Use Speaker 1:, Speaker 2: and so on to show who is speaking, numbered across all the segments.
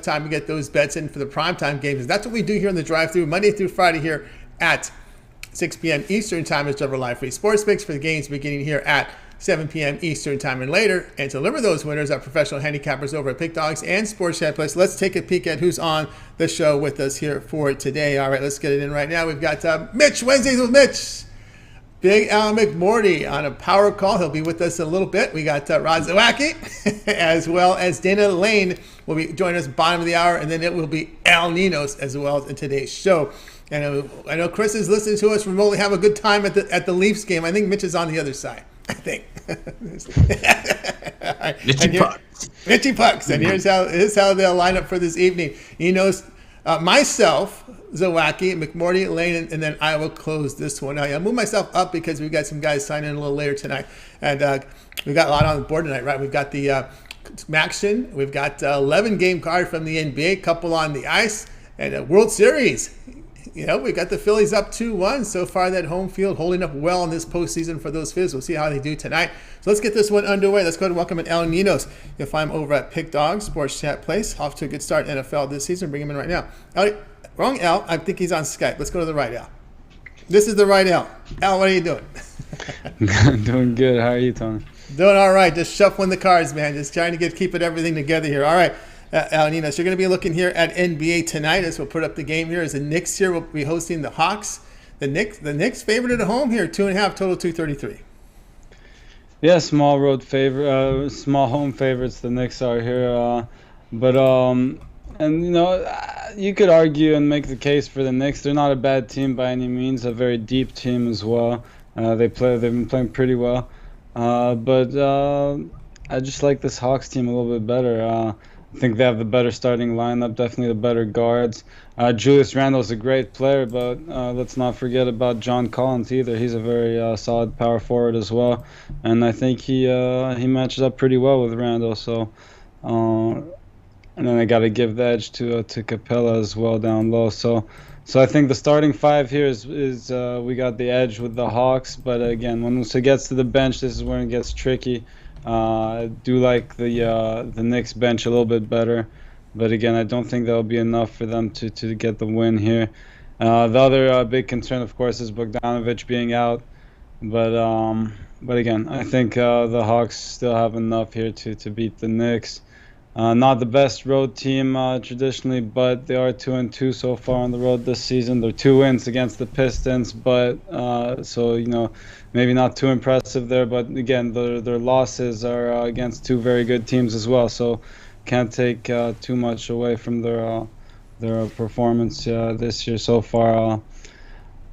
Speaker 1: time to get those bets in for the primetime games. That's what we do here in the drive-thru, Monday through Friday here at 6 p.m. Eastern Time. Is Trevor Live Free Sports Picks for the games beginning here at 7 p.m. Eastern Time and later. And to deliver those winners are professional handicappers over at Pick Dogs and Sports Chat Place. Let's take a peek at who's on the show with us here for today. All right, let's get it in right now. We've got Mitch, Wednesdays with Mitch. Big Al McMordie on a power call. He'll be with us in a little bit. We got Rod Zawacky as well as Dana Lane will be joining us bottom of the hour. And then it will be Al Ninos as well in today's show. And I know Chris is listening to us remotely. Have a good time at the Leafs game. I think Mitch is on the other side. I think. Right. Mitchy Pucks. And here's how they'll line up for this evening. Ninos, myself, Zawacky, McMordie, Lane, and then I will close this one. I'll move myself up because we've got some guys signing in a little later tonight. And we've got a lot on the board tonight, right? We've got the Maction. We've got 11-game card from the NBA, couple on the ice, and a World Series. You know, we got the Phillies up 2-1. So far, that home field holding up well in this postseason for those Phillies. We'll see how they do tonight. So let's get this one underway. Let's go and welcome in Al Ninos. You'll find him over at Pick Dogs, Sports Chat Place. Off to a good start in NFL this season. Bring him in right now. Wrong Al. I think he's on Skype. Let's go to the right Al. This is the right Al. Al, what are you doing?
Speaker 2: Doing good. How are you, Tony?
Speaker 1: Doing all right. Just shuffling the cards, man. Just trying to keep everything together here. All right. Al Ninos, you're going to be looking here at NBA tonight as we'll put up the game here. As the Knicks here will be hosting the Hawks. The Knicks favored at home here, 2.5, total 233.
Speaker 2: Yeah, small home favorites. The Knicks are here, and you know, you could argue and make the case for the Knicks. They're not a bad team by any means. A very deep team as well. They've been playing pretty well, but I just like this Hawks team a little bit better. I think they have the better starting lineup, definitely the better guards. Julius Randle's a great player, but let's not forget about John Collins either. He's a very solid power forward as well, and I think he matches up pretty well with Randle. So, and then I got to give the edge to Capella as well down low. So I think the starting five here is we got the edge with the Hawks, but again, when it gets to the bench, this is when it gets tricky. I do like the Knicks bench a little bit better, but again, I don't think that'll be enough for them to get the win here. The other big concern, of course, is Bogdanovic being out, but again, I think the Hawks still have enough here to beat the Knicks. Not the best road team traditionally, but they are 2-2 so far on the road this season. They're 2 wins against the Pistons, but so you know, maybe not too impressive there. But again, their losses are against 2 very good teams as well, so can't take too much away from their performance this year so far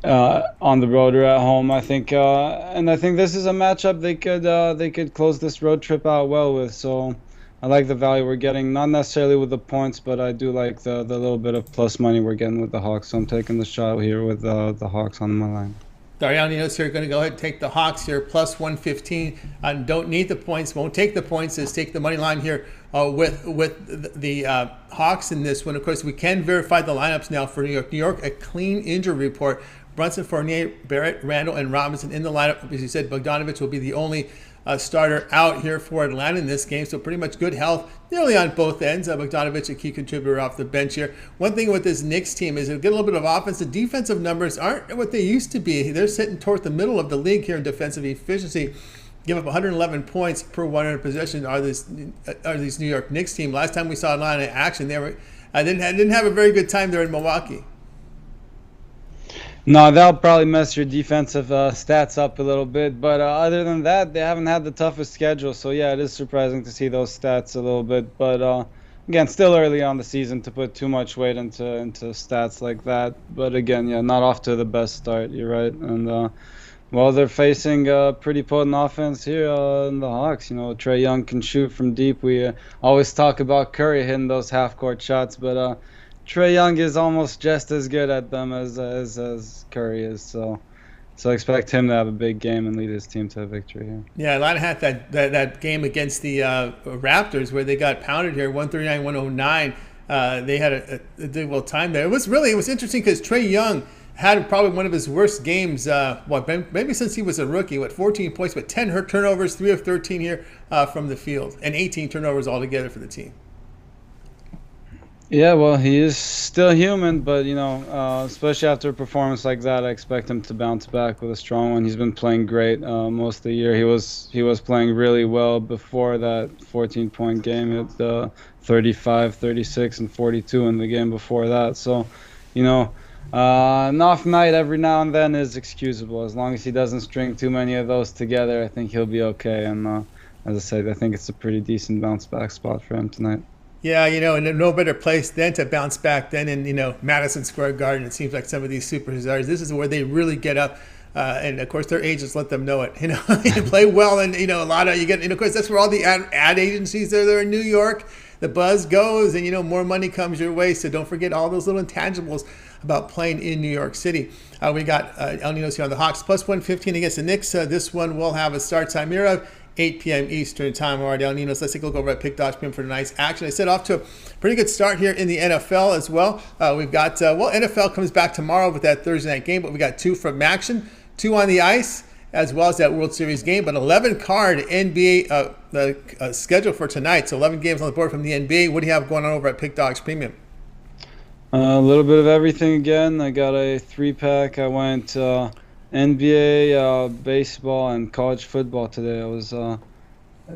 Speaker 2: on the road or at home. I think, and I think this is a matchup they could close this road trip out well with. So I like the value we're getting, not necessarily with the points, but I do like the little bit of plus money we're getting with the Hawks. So I'm taking the shot here with the Hawks on my line.
Speaker 1: Al Ninos here going to go ahead and take the Hawks here, plus 115. Don't need the points, won't take the points, just take the money line here with the Hawks in this one. Of course, we can verify the lineups now for New York. New York, a clean injury report. Brunson, Fournier, Barrett, Randall, and Robinson in the lineup. As you said, Bogdanovic will be the only starter out here for Atlanta in this game, so pretty much good health nearly on both ends. Bogdanovic, a key contributor off the bench here. One thing with this Knicks team is they'll get a little bit of offense. The defensive numbers aren't what they used to be. They're sitting toward the middle of the league here in defensive efficiency. Give up 111 points per 100 possession are these New York Knicks team. Last time we saw Atlanta in action, they didn't have a very good time there in Milwaukee.
Speaker 2: No, that'll probably mess your defensive stats up a little bit. But other than that, they haven't had the toughest schedule. So, yeah, it is surprising to see those stats a little bit. But, again, still early on the season to put too much weight into stats like that. But, again, yeah, not off to the best start. You're right. And, well, they're facing a pretty potent offense here in the Hawks. You know, Trae Young can shoot from deep. We always talk about Curry hitting those half-court shots. But Trae Young is almost just as good at them as Curry is, so expect him to have a big game and lead his team to a victory here. Yeah,
Speaker 1: Atlanta had that game against the Raptors where they got pounded here, 139-109. They had a difficult time there. It was interesting because Trae Young had probably one of his worst games, maybe since he was a rookie. 14 points, but 10 turnovers, 3 of 13 here from the field, and 18 turnovers altogether for the team.
Speaker 2: Yeah, well, he is still human, but especially after a performance like that, I expect him to bounce back with a strong one. He's been playing great most of the year. He was playing really well before that 14-point game. Hit 35, 36, and 42 in the game before that. So, an off night every now and then is excusable as long as he doesn't string too many of those together. I think he'll be okay. And as I said, I think it's a pretty decent bounce back spot for him tonight.
Speaker 1: Yeah, and no better place than to bounce back than in, Madison Square Garden. It seems like some of these superstars, this is where they really get up. And of course, their agents let them know it. You play well, and a lot of you get. And of course, that's where all the ad agencies are. There in New York, the buzz goes, and more money comes your way. So don't forget all those little intangibles about playing in New York City. We got El Ninos here on the Hawks plus 115 against the Knicks. This one will have a start time here of 8 p.m. Eastern time. All right, El Ninos, let's take a look over at Pick Dodge Pin for tonight's action. I said off to a pretty good start here in the NFL as well. We've got, NFL comes back tomorrow with that Thursday night game, but we got 2 from action, 2 on the ice, as well as that World Series game. But 11 card NBA schedule for tonight. So 11 games on the board from the NBA. What do you have going on over at Pick Dodge Premium?
Speaker 2: A little bit of everything again. I got a 3-pack. I went NBA, baseball, and college football today. It was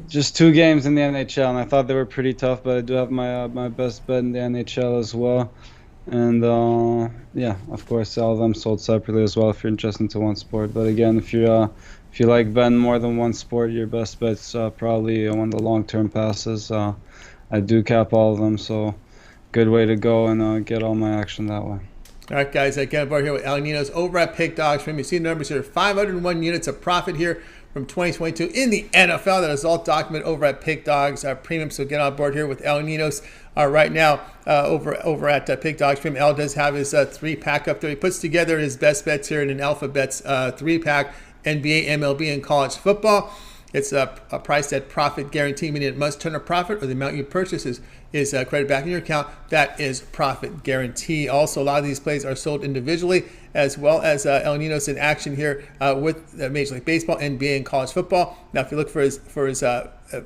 Speaker 2: just 2 games in the NHL, and I thought they were pretty tough, but I do have my best bet in the NHL as well. And of course, all of them sold separately as well if you're interested into one sport. But again, if you like betting more than one sport, your best bet's probably one of the long-term passes. I do cap all of them, so good way to go and get all my action that way.
Speaker 1: All right, guys, I get aboard here with El Ninos over at Pick Dogs. You see the numbers here, 501 units of profit here from 2022 in the NFL. That is all documented over at Pick Dogs Premium. So get on board here with El Ninos right now over at Pick Dogs Premium. El does have his 3-pack up there. He puts together his best bets here in an Alpha Bets 3-pack, NBA, MLB, and college football. It's priced at profit guarantee, meaning it must turn a profit or the amount you purchase is credited back in your account. That is profit guarantee. Also, a lot of these plays are sold individually, as well as El Ninos in action here with Major League Baseball, NBA, and college football. Now, if you look for his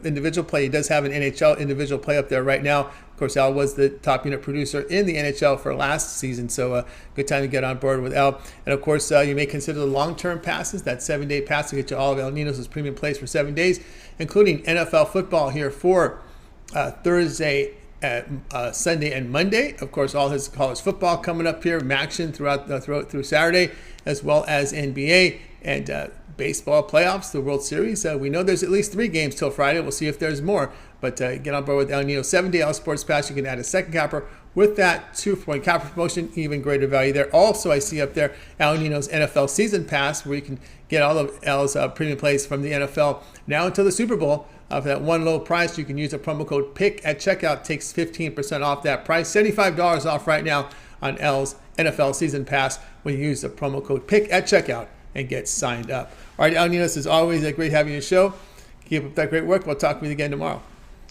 Speaker 1: individual play, he does have an NHL individual play up there right now. Of course, Al was the top unit producer in the NHL for last season, so good time to get on board with Al. And of course, you may consider the long-term passes, that 7-day pass to get you all of El Ninos' premium plays for 7 days, including NFL football here for Thursday, Sunday, and Monday. Of course, all his college football coming up here, action through Saturday, as well as NBA and baseball playoffs, the World Series. We know there's at least 3 games till Friday. We'll see if there's more. But get on board with El Nino 7-day All Sports Pass. You can add a second capper with that 2-point capper promotion, even greater value there. Also, I see up there El Nino's NFL Season Pass, where you can get all of El's premium plays from the NFL now until the Super Bowl. For that one low price, you can use the promo code PICK at checkout. Takes 15% off that price. $75 off right now on El's NFL Season Pass when you use the promo code PICK at checkout and get signed up. All right, El Ninos, is always great having you on the show. Keep up that great work. We'll talk with you again tomorrow.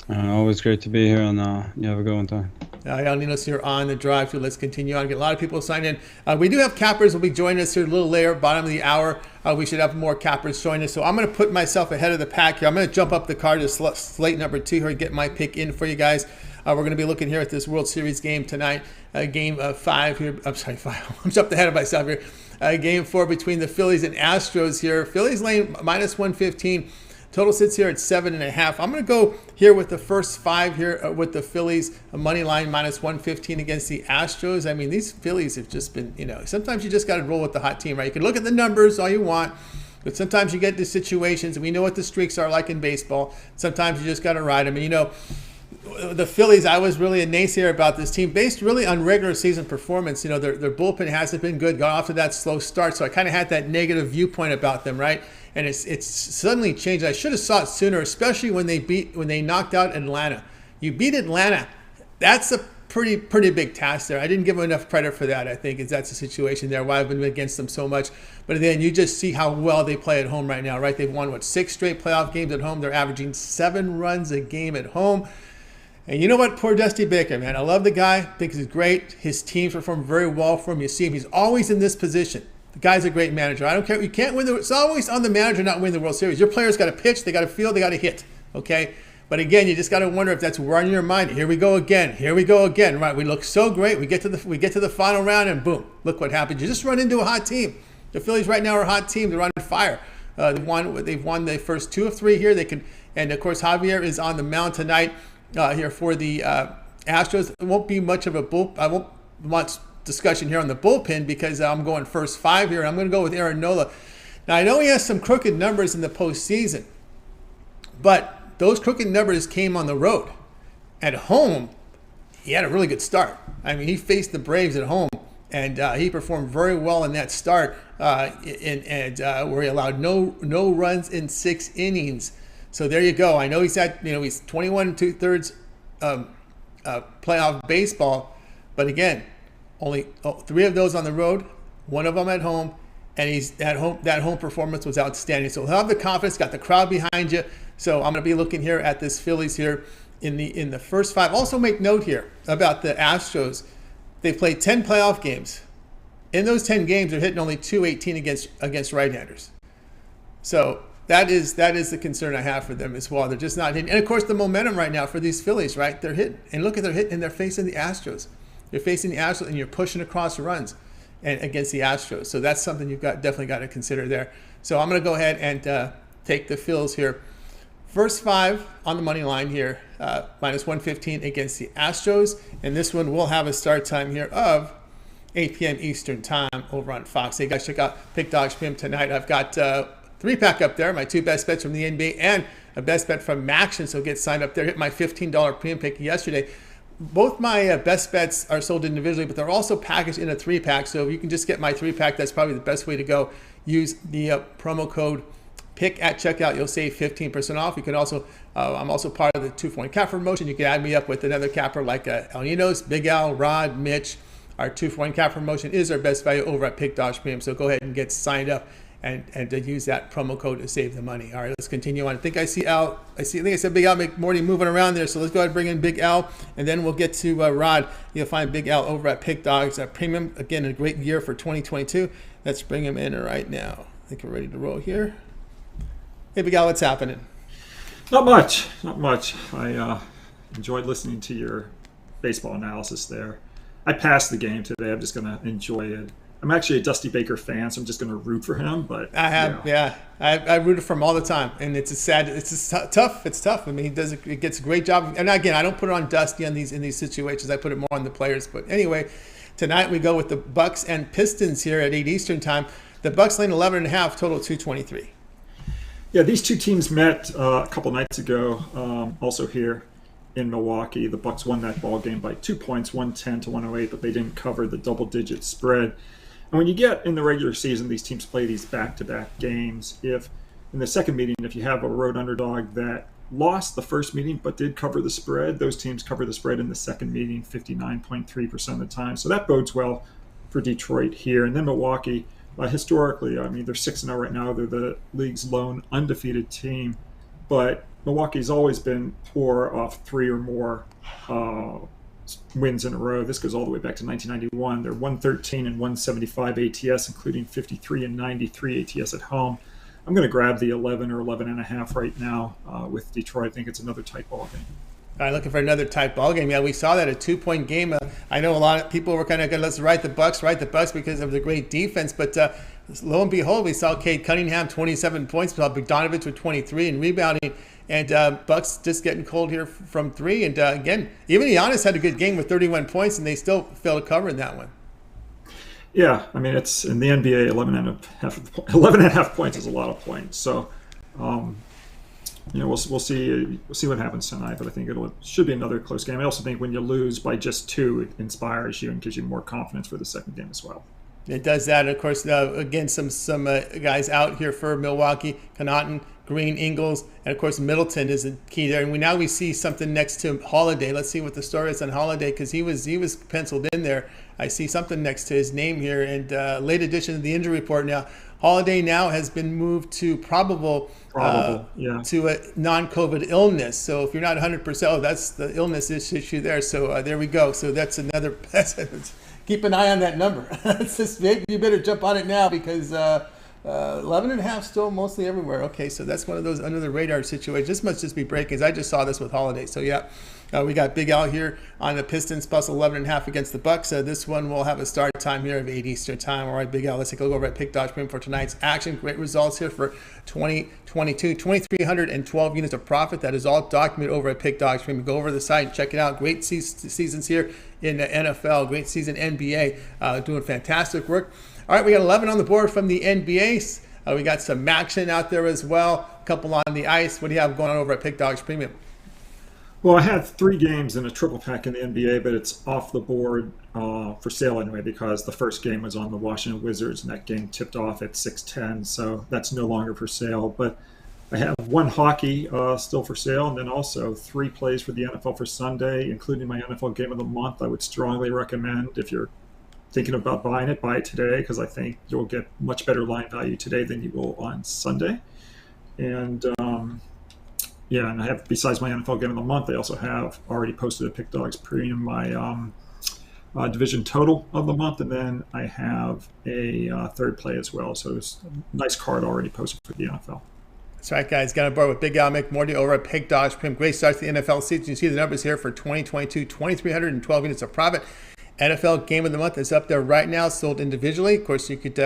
Speaker 2: Always great to be here, and you have a good one, time.
Speaker 1: El Ninos here on the drive through. Let's continue on. Get a lot of people signed in. We do have cappers will be joining us here a little later, bottom of the hour. We should have more cappers join us. So I'm going to put myself ahead of the pack here. I'm going to jump up the card to slate number 2 here and get my pick in for you guys. We're going to be looking here at this World Series game tonight. Game 5 here. I'm sorry, 5. I'm jumped ahead of myself here. Game 4 between the Phillies and Astros here. Phillies laying minus 115. Total sits here at 7.5. I'm going to go here with the first 5 here with the Phillies money line minus 115 against the Astros. I mean, these Phillies have just been, sometimes you just got to roll with the hot team, right? You can look at the numbers all you want, but sometimes you get to situations, and we know what the streaks are like in baseball. Sometimes you just got to ride them. And, the Phillies, I was really a naysayer about this team based really on regular season performance. Their bullpen hasn't been good, got off to that slow start, so I kind of had that negative viewpoint about them, right? And it's suddenly changed. I should have saw it sooner, especially when they knocked out Atlanta. You beat Atlanta. That's a pretty big task there. I didn't give them enough credit for that. I think that's the situation there, why I've been against them so much. But then you just see how well they play at home right now, right? They've won 6 straight playoff games at home. They're averaging 7 runs a game at home. And you know what? Poor Dusty Baker, man. I love the guy. I think he's great. His teams perform very well for him. You see him. He's always in this position. The guy's a great manager. I don't care. You can't win. It's always on the manager not win the World Series. Your players got to pitch. They got to field. They got to hit. Okay? But again, you just got to wonder if that's running your mind. Here we go again. Here we go again. Right? We look so great. We get to the final round, and boom! Look what happened. You just run into a hot team. The Phillies right now are a hot team. They're on fire. They've won the first 2 of 3 here. And of course Javier is on the mound tonight here for the Astros. It won't be much of a I won't much discussion here on the bullpen because I'm going first 5 here. And I'm going to go with Aaron Nola. Now I know he has some crooked numbers in the postseason, but those crooked numbers came on the road. At home, he had a really good start. I mean, he faced the Braves at home, and he performed very well in that start, where he allowed no runs in 6 innings. So there you go. I know he's 21 2/3 playoff baseball, but again, only 3 of those on the road, 1 of them at home, and he's at home. That home performance was outstanding. So he'll have the confidence, got the crowd behind you. So I'm going to be looking here at this Phillies here in the first 5. Also make note here about the Astros. They've played 10 playoff games. In those 10 games, they're hitting only .218 against right-handers. So that is the concern I have for them as well. They're just not hitting. And of course, the momentum right now for these Phillies, right? They're hitting. And look at they're hitting, and they're facing the Astros. You're facing the Astros, and you're pushing across runs and against the Astros. So that's something you've definitely got to consider there. So I'm going to go ahead and take the Phils here. First 5 on the money line here, minus 115 against the Astros. And this one will have a start time here of 8 p.m. Eastern time over on Fox. Hey guys, check out Pick Dogs Premium tonight. I've got 3-pack up there, my 2 best bets from the NBA and a best bet from Maction. So get signed up there. Hit my $15 premium pick yesterday. Both my best bets are sold individually, but they're also packaged in a 3-pack. So if you can just get my 3-pack, that's probably the best way to go. Use the promo code PICK at checkout. You'll save 15% off. You can also, I'm also part of the 2-for-1 capper promotion. You can add me up with another capper like Ninos, Big Al, Rod, Mitch. Our 2-for-1 capper promotion is our best value over at Pick Dogs Premium. So go ahead and get signed up and to use that promo code to save the money. All right, let's continue on. I think I see Al. I think I said Big Al McMordie moving around there. So let's go ahead and bring in Big Al, and then we'll get to Rod. You'll find Big Al over at Pick Dogs Premium. Again, a great year for 2022. Let's bring him in right now. I think we're ready to roll here. Hey, Big Al, what's happening?
Speaker 3: Not much. I enjoyed listening to your baseball analysis there. I passed the game today. I'm just going to enjoy it. I'm actually a Dusty Baker fan, so I'm just going to root for him. But
Speaker 1: I have, yeah. I rooted for him all the time, and it's tough. It's tough. I mean, he gets a great job. And again, I don't put it on Dusty in these situations. I put it more on the players. But anyway, tonight we go with the Bucks and Pistons here at 8 Eastern time. The Bucks laying 11.5, total 223.
Speaker 3: Yeah, these two teams met a couple nights ago, also here in Milwaukee. The Bucks won that ball game by 2 points, 110 to 108, but they didn't cover the double-digit spread. And when you get in the regular season, these teams play these back-to-back games. If in the second meeting, if you have a road underdog that lost the first meeting but did cover the spread, those teams cover the spread in the second meeting 59.3% of the time. So that bodes well for Detroit here. And then Milwaukee, historically, I mean, they're 6-0 right now. They're the league's lone undefeated team. But Milwaukee's always been poor off 3 or more wins in a row. This goes all the way back to 1991. They're 113 and 175 ATS, including 53 and 93 ATS at home. I'm going to grab the 11 or 11.5 right now with Detroit. I think it's another tight ball game.
Speaker 1: All right, looking for another tight ball game. Yeah, we saw that a 2-point game. I know a lot of people were kind of going, let's write the Bucks because of the great defense. But lo and behold, we saw Cade Cunningham 27 points, we saw Bogdanovich with 23 and rebounding. And Bucks just getting cold here from 3. And again, even Giannis had a good game with 31 points, and they still failed to cover in that one.
Speaker 3: Yeah, I mean, it's in the NBA, 11.5 points is a lot of points. So, we'll see what happens tonight. But I think it should be another close game. I also think when you lose by just 2, it inspires you and gives you more confidence for the second game as well.
Speaker 1: It does that. Of course, again, some guys out here for Milwaukee: Connaughton, Green, Ingles, and of course Middleton is a key there. And we see something next to Holiday. Let's see what the story is on Holiday, because he was penciled in there. I see something next to his name here. And late addition to the injury report now. Holiday now has been moved to probable to a non-COVID illness. So if you're not 100%, that's the illness issue there. So there we go. So that's another. Keep an eye on that number. You better jump on it now, because 11 and a half still mostly everywhere. Okay, so that's one of those under the radar situations. This must just be breakings. I just saw this with Holiday. So yeah, we got Big Al here on the Pistons plus 11 and a half against the Bucks. This one will have a start time here of 8 Eastern time. All right, Big Al, let's take a look over at Pick Dodge Premium for tonight's action. Great results here for 2022, 2,312 units of profit. That is all documented over at Pick Dodge Premium. Go over the site and check it out. Great seasons here in the NFL. Great season NBA. Doing fantastic work. All right, we got 11 on the board from the NBA. We got some action out there as well. A couple on the ice. What do you have going on over at Pick Dogs Premium?
Speaker 3: Well, I have 3 games in a triple pack in the NBA, but it's off the board for sale anyway because the first game was on the Washington Wizards, and that game tipped off at 6:10, so that's no longer for sale. But I have 1 hockey still for sale, and then also 3 plays for the NFL for Sunday, including my NFL Game of the Month. I would strongly recommend, if you're thinking about buying it, buy it today because I think you'll get much better line value today than you will on Sunday. And yeah, and I have, besides my NFL Game of the Month, I also have already posted a Pick Dogs Premium, my division total of the month, and then I have a third play as well. So there's a nice card already posted for the NFL.
Speaker 1: That's right, guys. Got on board with Big Al McMordie over at Pick Dogs Premium. Great start to the NFL season. You see the numbers here for 2022, 2,312 units of profit. NFL Game of the Month is up there right now, sold individually. Of course, you could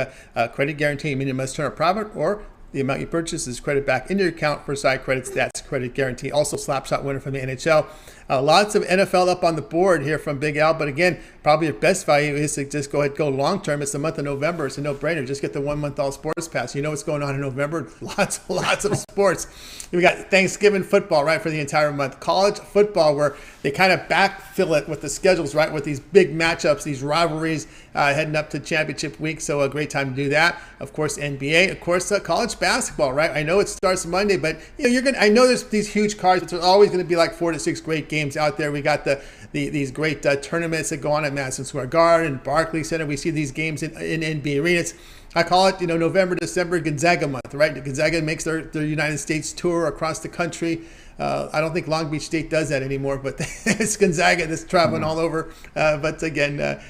Speaker 1: credit guarantee, meaning you must turn a profit, or the amount you purchase is credit back into your account for side credits. That's credit guarantee. Also, slapshot winner from the NHL. Lots of NFL up on the board here from Big Al, but again, probably your best value is to just go ahead and go long term. It's the month of November. It's a no-brainer. Just get the 1 month all sports pass. You know what's going on in November? Lots of sports. We got Thanksgiving football, right, for the entire month. College football, where they kind of backfill it with the schedules, right, with these big matchups, these rivalries heading up to championship week. So a great time to do that. Of course, NBA. Of course, college basketball, right? I know it starts Monday, but you know I know there's these huge cards, but there's always going to be like 4 to 6 great games out there. We got these great tournaments that go on at Madison Square Garden, Barclays Center. We see these games in NBA arenas. I call it, November, December, Gonzaga month, right? Gonzaga makes their United States tour across the country. I don't think Long Beach State does that anymore, but it's Gonzaga that's traveling all over. But again,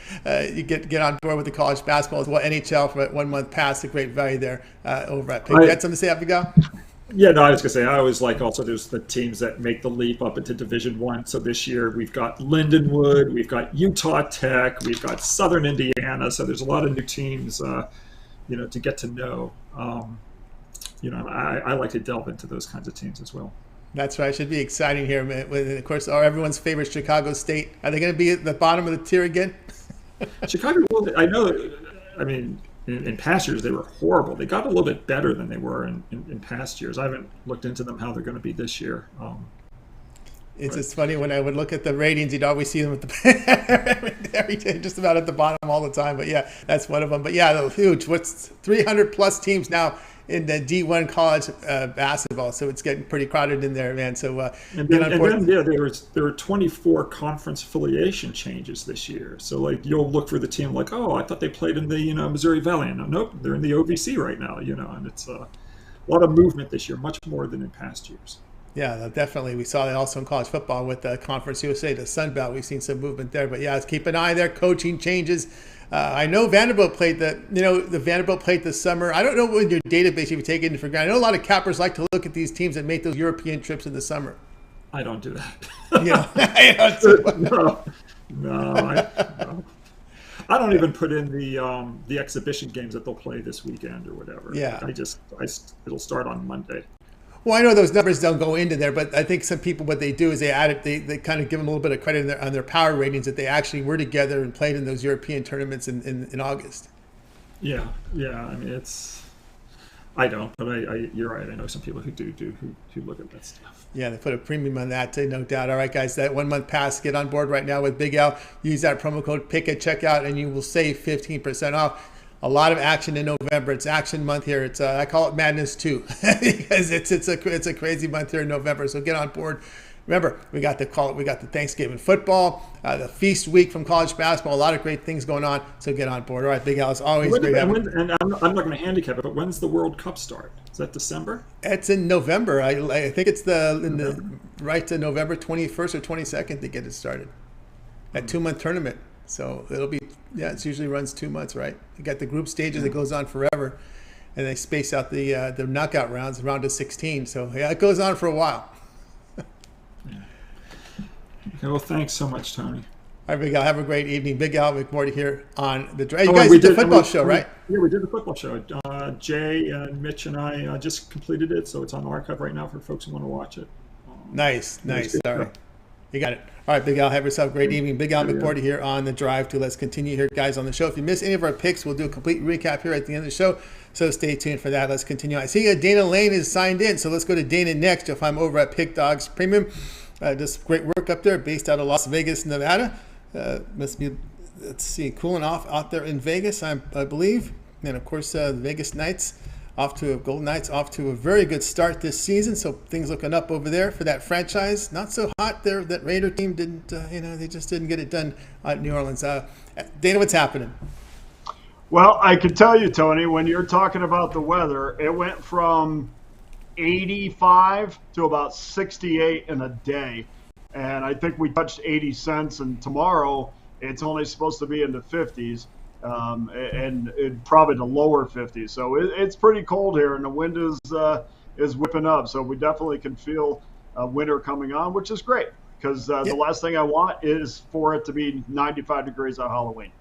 Speaker 1: you get on board with the college basketball as well. NHL for 1 month pass, a great value there over at Pick. You got something to say, Abigail?
Speaker 3: Yeah, no, I was going to say, I always like also there's the teams that make the leap up into Division One. So this year we've got Lindenwood, we've got Utah Tech, we've got Southern Indiana. So there's a lot of new teams, to get to know. I like to delve into those kinds of teams as well. That's
Speaker 1: right. It should be exciting here. With, of course, everyone's favorite Chicago State. Are they going to be at the bottom of the tier again?
Speaker 3: Chicago, well, I know. I mean, in past years, they were horrible. They got a little bit better than they were in past years. I haven't looked into them, how they're going to be this year.
Speaker 1: It's just funny when I would look at the ratings, you'd always see them at the just about at the bottom all the time. But yeah, that's one of them. But yeah, they're huge. What's 300 plus teams now in the D1 college basketball, so it's getting pretty crowded in there, man. So
Speaker 3: there were 24 conference affiliation changes this year. So like you'll look for the team like, oh, I thought they played in the Missouri Valley, and nope, they're in the OVC right now. And it's a lot of movement this year, much more than in past years.
Speaker 1: Yeah, definitely. We saw that also in college football with the Conference USA, the Sun Belt. We've seen some movement there, but yeah, let's keep an eye there. Coaching changes. I know Vanderbilt played the Vanderbilt played this summer. I don't know what your database you would take into for granted. I know a lot of cappers like to look at these teams that make those European trips in the summer.
Speaker 3: I don't do that. No. I don't even put in the exhibition games that they'll play this weekend or whatever.
Speaker 1: Yeah.
Speaker 3: It'll start on Monday.
Speaker 1: Well, I know those numbers don't go into there, but I think some people, what they do is they add it. They kind of give them a little bit of credit on their power ratings that they actually were together and played in those European tournaments in August.
Speaker 3: Yeah. I mean, I don't, but you're right. I know some people who do who look at that stuff.
Speaker 1: Yeah, they put a premium on that, no doubt. All right, guys, that 1 month pass, get on board right now with Big Al. Use that promo code PICK at checkout, and you will save 15% off. A lot of action in November. It's action month here. It's I call it madness too, because it's a crazy month here in November. So get on board. Remember, we got the Thanksgiving football, the feast week from college basketball. A lot of great things going on. So get on board. All right, Big Al, it's always great.
Speaker 3: And I'm not going to handicap it, but when's the World Cup start? Is that December?
Speaker 1: It's in November. I think it's right to November 21st or 22nd to get it started. That 2 month tournament. So it'll be, it usually runs 2 months, right? You got the group stages that goes on forever. and they space out the knockout rounds, round to 16. So yeah, it goes on for a while.
Speaker 3: Okay, well, thanks so much, Tony.
Speaker 1: All right, Big Al, have a great evening. Big Al, McMordie here on the Drive. You guys did the football show, right?
Speaker 3: Yeah, we did the football show. Jay, Mitch, and I just completed it, so it's on archive right now for folks who want to watch it.
Speaker 1: Nice. All right. You got it. All right, Big Al, have yourself a great evening. Big Al McMordie here on the Drive to. Let's continue here, guys, on the show. If you miss any of our picks, we'll do a complete recap here at the end of the show, so stay tuned for that. Let's continue. I see Dana Lane is signed in, so let's go to Dana next. You'll find him over at Pick Dogs Premium. Just great work up there, based out of Las Vegas, Nevada. Must be, let's see, cooling off out there in Vegas, I believe. And of course, the Vegas Knights Golden Knights off to a very good start this season. So things looking up over there for that franchise. Not so hot there. That Raider team didn't, they just didn't get it done at New Orleans. Dana, what's happening?
Speaker 4: Well, I can tell you, Tony, when you're talking about the weather, it went from 85 to about 68 in a day. And I think we touched 80 cents, and tomorrow it's only supposed to be in the 50s, and probably the lower 50s. So it's pretty cold here, and the wind is whipping up. So we definitely can feel winter coming on, which is great, because the last thing I want is for it to be 95 degrees on Halloween.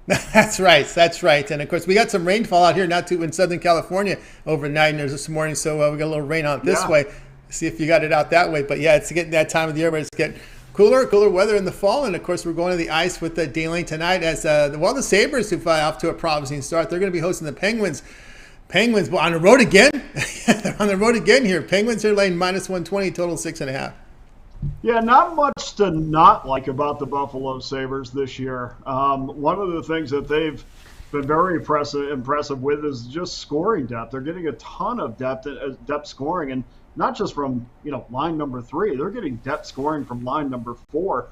Speaker 1: That's right. And of course, we got some rainfall out here, not too in Southern California overnight this morning. So we got a little rain out this way. See if you got it out that way. But yeah, it's getting that time of the year where it's getting cooler weather in the fall. And of course, we're going to the ice with Dane tonight as the Sabres, who fly off to a promising start. They're going to be hosting the Penguins. Penguins on the road again. They're on the road again here. Penguins are laying -120, total 6.5.
Speaker 4: Yeah, not much to not like about the Buffalo Sabres this year. One of the things that they've been very impressive with is just scoring depth. They're getting a ton of depth scoring, and not just from line number 3. They're getting depth scoring from line number 4,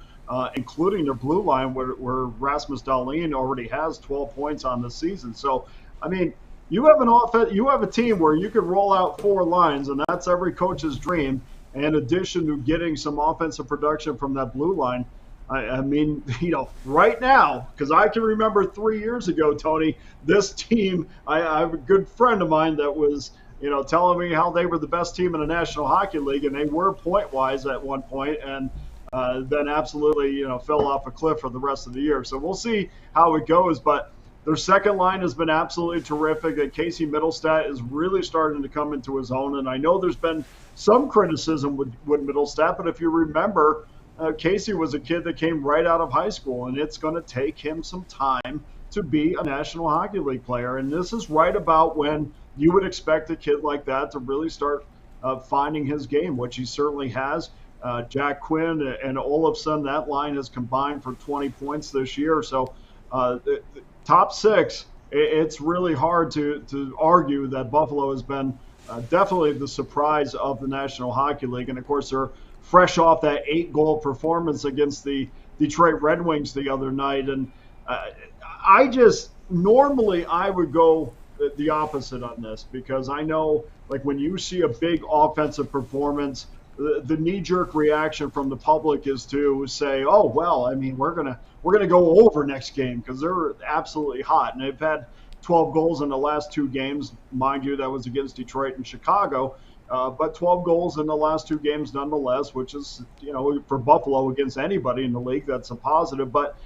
Speaker 4: including their blue line where Rasmus Dahlin already has 12 points on the season. So, I mean, you have a team where you could roll out 4 lines, and that's every coach's dream. In addition to getting some offensive production from that blue line, I mean, right now, because I can remember 3 years ago, Tony, this team, I have a good friend of mine that was, telling me how they were the best team in the National Hockey League, and they were point-wise at one point, and then absolutely, fell off a cliff for the rest of the year. So we'll see how it goes, but their second line has been absolutely terrific. And Casey Middlestat is really starting to come into his own. And I know there's been some criticism with Middlestat, but if you remember, Casey was a kid that came right out of high school, and it's going to take him some time to be a National Hockey League player. And this is right about when you would expect a kid like that to really start finding his game, which he certainly has. Jack Quinn and Olofsson, that line has combined for 20 points this year. So the top 6, it's really hard to argue that Buffalo has been definitely the surprise of the National Hockey League. And, of course, they're fresh off that 8-goal performance against the Detroit Red Wings the other night. And normally I would go the opposite on this, because I know, like, when you see a big offensive performance, the knee-jerk reaction from the public is to say, oh, well, I mean, we're gonna go over next game because they're absolutely hot. And they've had 12 goals in the last 2 games. Mind you, that was against Detroit and Chicago. But 12 goals in the last 2 games nonetheless, which is, for Buffalo against anybody in the league, that's a positive. But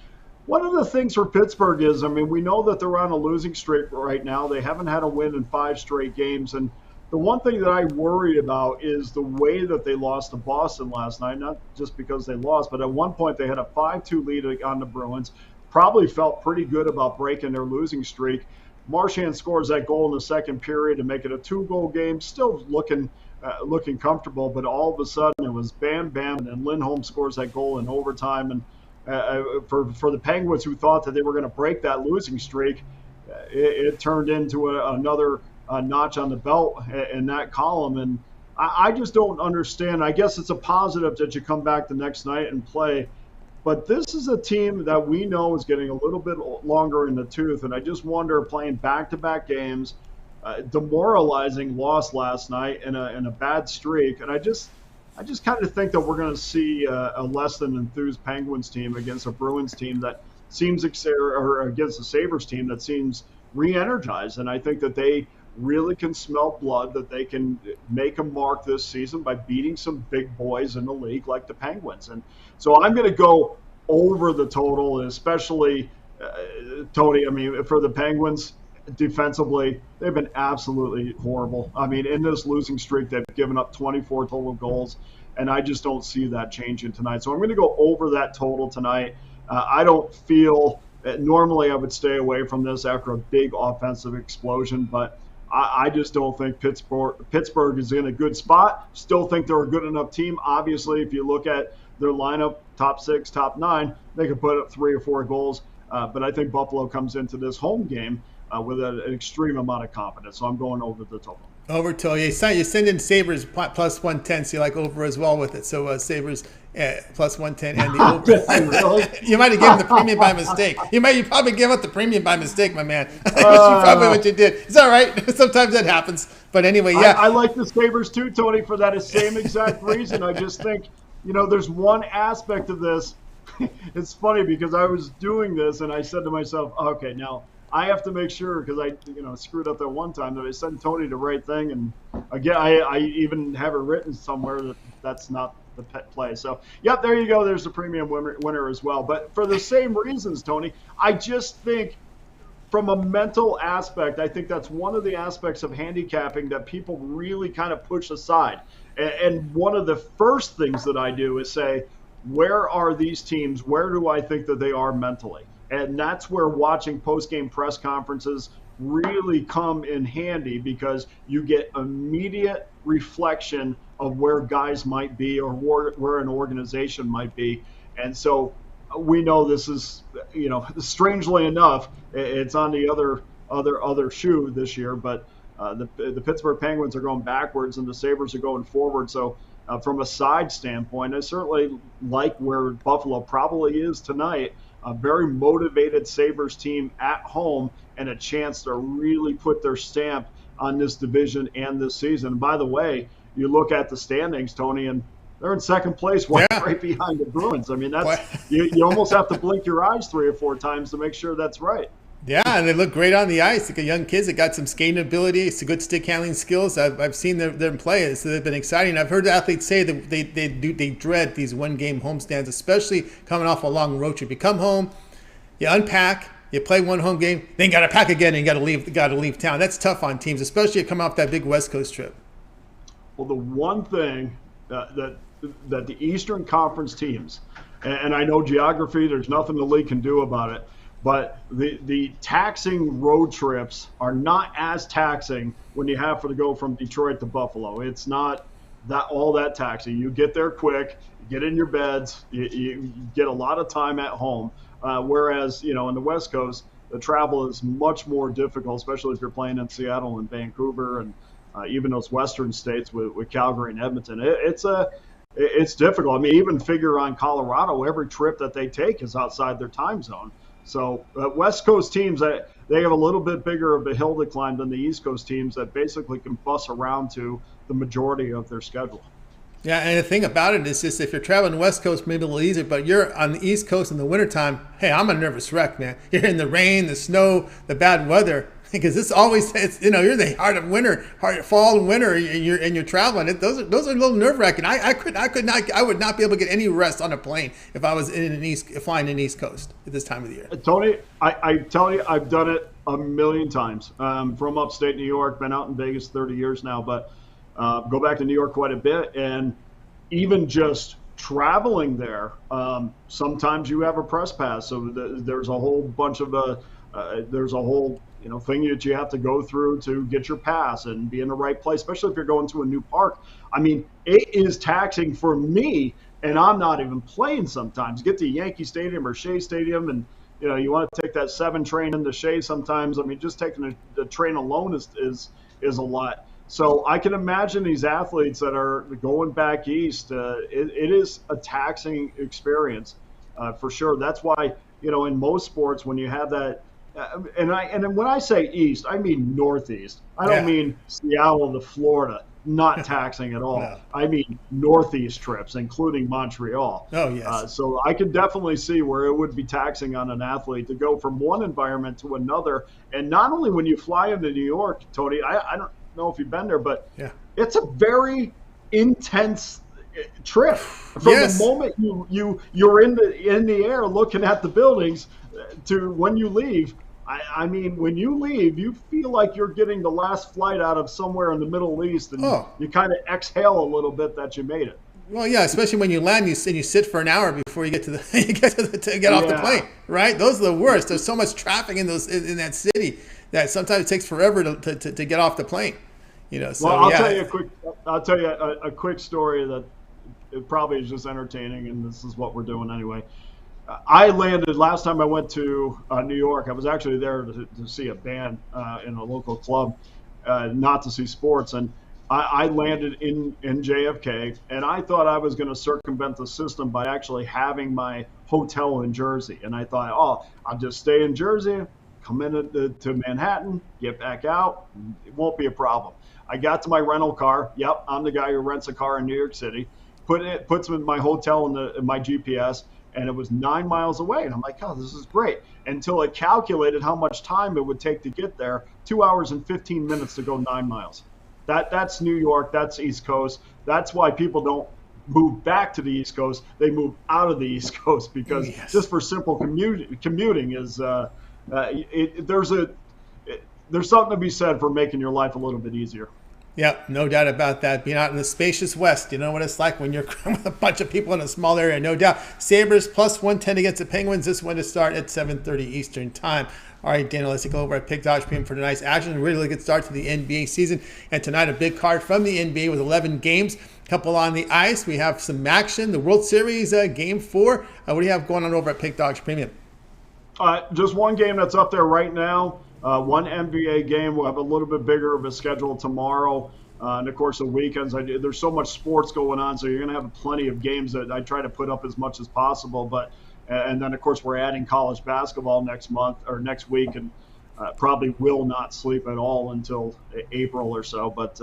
Speaker 4: one of the things for Pittsburgh is, I mean, we know that they're on a losing streak right now. They haven't had a win in 5 straight games. And the one thing that I worry about is the way that they lost to Boston last night, not just because they lost, but at one point they had a 5-2 lead on the Bruins, probably felt pretty good about breaking their losing streak. Marchand scores that goal in the second period to make it a 2-goal game, still looking comfortable, but all of a sudden it was bam, bam, and then Lindholm scores that goal in overtime. And for the Penguins, who thought that they were going to break that losing streak, it turned into another notch on the belt in that column. And I just don't understand. I guess it's a positive that you come back the next night and play, but this is a team that we know is getting a little bit longer in the tooth. And I just wonder, playing back-to-back games, demoralizing loss last night in a bad streak. And I just kind of think that we're going to see a less than enthused Penguins team against a Bruins team that seems, or against a Sabres team that seems re-energized. And I think that they really can smell blood, that they can make a mark this season by beating some big boys in the league like the Penguins. And so I'm going to go over the total, and especially, Tony, I mean, for the Penguins, defensively, they've been absolutely horrible. I mean, in this losing streak, they've given up 24 total goals, and I just don't see that changing tonight. So I'm going to go over that total tonight. I don't feel normally I would stay away from this after a big offensive explosion, but I just don't think Pittsburgh is in a good spot. Still think they're a good enough team. Obviously, if you look at their lineup, top 6, top 9, they could put up 3 or 4 goals. But I think Buffalo comes into this home game with an extreme amount of confidence. So I'm going over the total.
Speaker 1: Over total. You send in Sabres plus 110, so you like over as well with it. So Sabres plus 110 and the over.
Speaker 4: Really?
Speaker 1: You might have given the premium by mistake. You probably gave up the premium by mistake, my man. Probably what you did. It's all right. Sometimes that happens. But anyway, yeah.
Speaker 4: I like the Sabres too, Tony, for that same exact reason. I just think, there's one aspect of this. It's funny because I was doing this and I said to myself, okay, now I have to make sure, because I screwed up that one time, that I sent Tony the right thing. And again, I even have it written somewhere that that's not the pet play. So, yep, there you go. There's the premium winner as well. But for the same reasons, Tony, I just think from a mental aspect, I think that's one of the aspects of handicapping that people really kind of push aside. And one of the first things that I do is say, where are these teams? Where do I think that they are mentally? And that's where watching post-game press conferences really come in handy, because you get immediate reflection of where guys might be or where an organization might be. And so we know this is, strangely enough, it's on the other shoe this year, but the Pittsburgh Penguins are going backwards and the Sabres are going forward. So from a side standpoint, I certainly like where Buffalo probably is tonight. A very motivated Sabres team at home and a chance to really put their stamp on this division and this season. And by the way, you look at the standings, Tony, and they're in second place, right behind the Bruins. I mean, that's you almost have to blink your eyes 3 or 4 times to make sure that's right.
Speaker 1: Yeah, and they look great on the ice. Like young kids that got some skating ability, some good stick handling skills. I've seen them play, so they've been exciting. I've heard the athletes say that they dread these one-game homestands, especially coming off a long road trip. You come home, you unpack, you play one home game, then you got to pack again and you got to leave town. That's tough on teams, especially coming off that big West Coast trip.
Speaker 4: Well, the one thing that the Eastern Conference teams, and I know geography, there's nothing the league can do about it, but the taxing road trips are not as taxing when you have to go from Detroit to Buffalo. It's not all that taxing. You get there quick, you get in your beds, you get a lot of time at home. Whereas, in the West Coast, the travel is much more difficult, especially if you're playing in Seattle and Vancouver and even those western states with Calgary and Edmonton. It's difficult. I mean, even figure on Colorado, every trip that they take is outside their time zone. So West Coast teams, they have a little bit bigger of a hill to climb than the East Coast teams that basically can bus around to the majority of their schedule.
Speaker 1: Yeah, and the thing about it is just if you're traveling West Coast, maybe a little easier, but you're on the East Coast in the wintertime, hey, I'm a nervous wreck, man. You're in the rain, the snow, the bad weather, because you're in the heart of winter, fall and winter, and you're traveling. Those are a little nerve-wracking. I would not be able to get any rest on a plane if I was flying in East Coast at this time of the year.
Speaker 4: Tony, I tell you, I've done it a million times. From upstate New York, been out in Vegas 30 years now, but go back to New York quite a bit, and even just traveling there, sometimes you have a press pass, so there's a whole bunch of thing that you have to go through to get your pass and be in the right place, especially if you're going to a new park. I mean, it is taxing for me, and I'm not even playing sometimes. Get to Yankee Stadium or Shea Stadium, and you want to take that 7 train into Shea sometimes. I mean, just taking the train alone is a lot. So I can imagine these athletes that are going back east. It is a taxing experience for sure. That's why in most sports when you have that, and when I say east, I mean northeast. I don't mean Seattle to Florida. not taxing at all.
Speaker 1: No.
Speaker 4: I mean, Northeast trips, including Montreal.
Speaker 1: Oh, yes.
Speaker 4: So I could definitely see where it would be taxing on an athlete to go from one environment to another. And not only when you fly into New York, Tony, I don't know if you've been there, but it's a very intense trip. From the moment you're in the air looking at the buildings to when you leave. I mean, when you leave, you feel like you're getting the last flight out of somewhere in the Middle East, and you kind of exhale a little bit that you made it.
Speaker 1: Well, yeah, especially when you land, you sit for an hour before you get to to get off the plane, right? Those are the worst. There's so much traffic in that city that sometimes it takes forever to get off the plane. So,
Speaker 4: well, I'll tell you a quick story that it probably is just entertaining, and this is what we're doing anyway. I landed last time I went to New York. I was actually there to see a band in a local club, not to see sports. And I landed in JFK, and I thought I was going to circumvent the system by actually having my hotel in Jersey. And I thought, I'll just stay in Jersey, come in to Manhattan, get back out. It won't be a problem. I got to my rental car. Yep, I'm the guy who rents a car in New York City. Puts my hotel in my GPS. And it was 9 miles away. And I'm like, this is great. Until it calculated how much time it would take to get there, 2 hours and 15 minutes to go 9 miles. That's New York. That's East Coast. That's why people don't move back to the East Coast. They move out of the East Coast because just for simple commuting is there's something to be said for making your life a little bit easier.
Speaker 1: Yeah, no doubt about that. Being out in the spacious West, you know what it's like when you're with a bunch of people in a small area, no doubt. Sabres plus 110 against the Penguins. This one to start at 7:30 Eastern time. All right, Daniel, let's take a look over at Pick Dodge Premium for tonight's action. A really good start to the NBA season. And tonight, a big card from the NBA with 11 games. A couple on the ice. We have some action. The World Series Game 4. What do you have going on over at Pick Dodge Premium?
Speaker 4: Just one game that's up there right now. One NBA game. We'll have a little bit bigger of a schedule tomorrow. And, of course, the weekends. There's so much sports going on, so you're going to have plenty of games that I try to put up as much as possible. And then, of course, we're adding college basketball next week, and probably will not sleep at all until April or so. But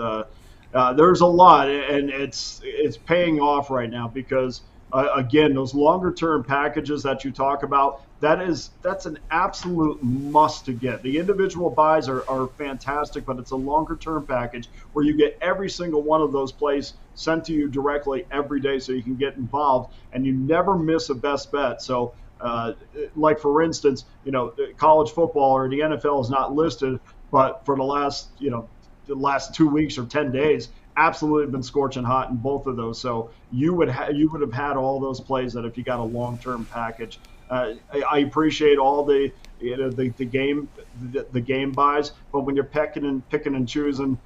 Speaker 4: there's a lot, and it's paying off right now because, again, those longer-term packages that you talk about, that's an absolute must to get. The individual buys are fantastic, but it's a longer-term package where you get every single one of those plays sent to you directly every day so you can get involved, and you never miss a best bet. So, like, for instance, college football or the NFL is not listed, but for the last 2 weeks or 10 days, absolutely been scorching hot in both of those. So you would have had all those plays that if you got a long-term package. I appreciate all the game buys, but when you're picking and choosing,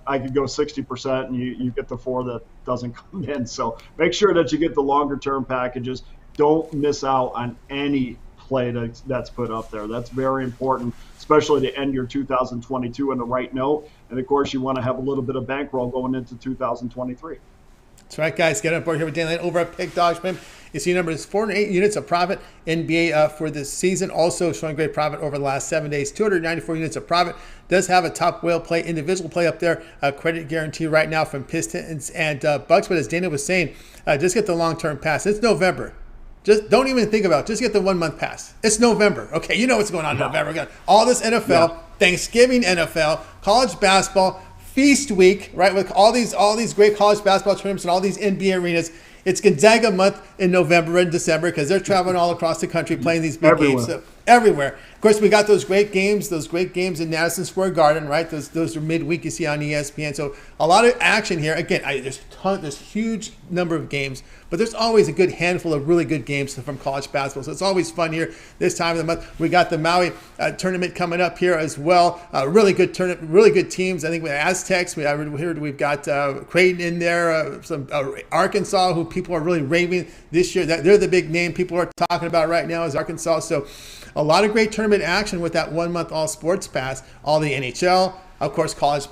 Speaker 4: I could go 60% and you get the 4 that doesn't come in. So make sure that you get the longer term packages. Don't miss out on any play that's put up there. That's very important, especially to end your 2022 on the right note. And of course, you want to have a little bit of bankroll going into 2023.
Speaker 1: That's right, guys. Get on board here with Dan Lane over at Pick Dodge Premium. You see numbers 408 units of profit NBA for this season. Also showing great profit over the last 7 days. 294 units of profit. Does have a top whale play, individual play up there. Credit guarantee right now from Pistons and Bucks. But as Dana was saying, just get the long-term pass. It's November. Just don't even think about it. Just get the 1 month pass. It's November. Okay, you know what's going on in November. We got all this NFL, Thanksgiving NFL, college basketball, feast week, right? With all these great college basketball tournaments and all these NBA arenas. It's Gonzaga month in November and December because they're traveling all across the country playing these big games. So, everywhere. Of course, we got those great games in Madison Square Garden, right? Those are midweek you see on ESPN. So a lot of action here. Again, there's huge number of games, but there's always a good handful of really good games from college basketball. So it's always fun here this time of the month. We got the Maui tournament coming up here as well. Really good tournament, really good teams. I think with Aztecs, we've got Creighton in there, some Arkansas, who people are really raving this year. They're the big name people are talking about right now is Arkansas. So a lot of great tournament action with that 1 month all sports pass. All the NHL, of course, college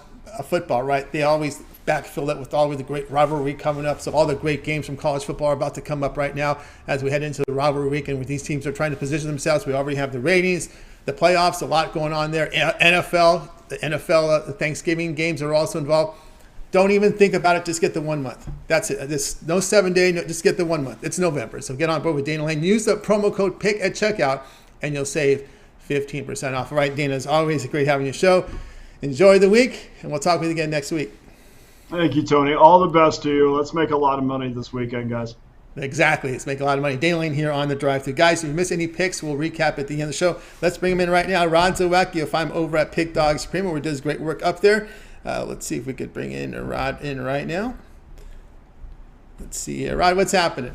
Speaker 1: football, right? They always backfill it with all of the great rivalry coming up. So all the great games from college football are about to come up right now as we head into the rivalry week. And with these teams are trying to position themselves, we already have the ratings, the playoffs, a lot going on there. The NFL Thanksgiving games are also involved. don't even think about it. Just get the 1 month. That's it. No 7 day. No, just get the 1 month. It's November. So get on board with Dana Lane. Use the promo code PICK at checkout, and you'll save 15% off. All right, Dana, it's always great having your show. Enjoy the week, and we'll talk with you again next week.
Speaker 4: Thank you, Tony. All the best to you. Let's make a lot of money this weekend, guys.
Speaker 1: Exactly. Let's make a lot of money. Dana Lane here on the Drive Thru. Guys, if you miss any picks, we'll recap at the end of the show. Let's bring him in right now. Rod Zawacky, you'll find him over at Pick Dog Supreme, where he does great work up there. Let's see if we could bring in Rod in right now. Let's see here. Rod, what's happening?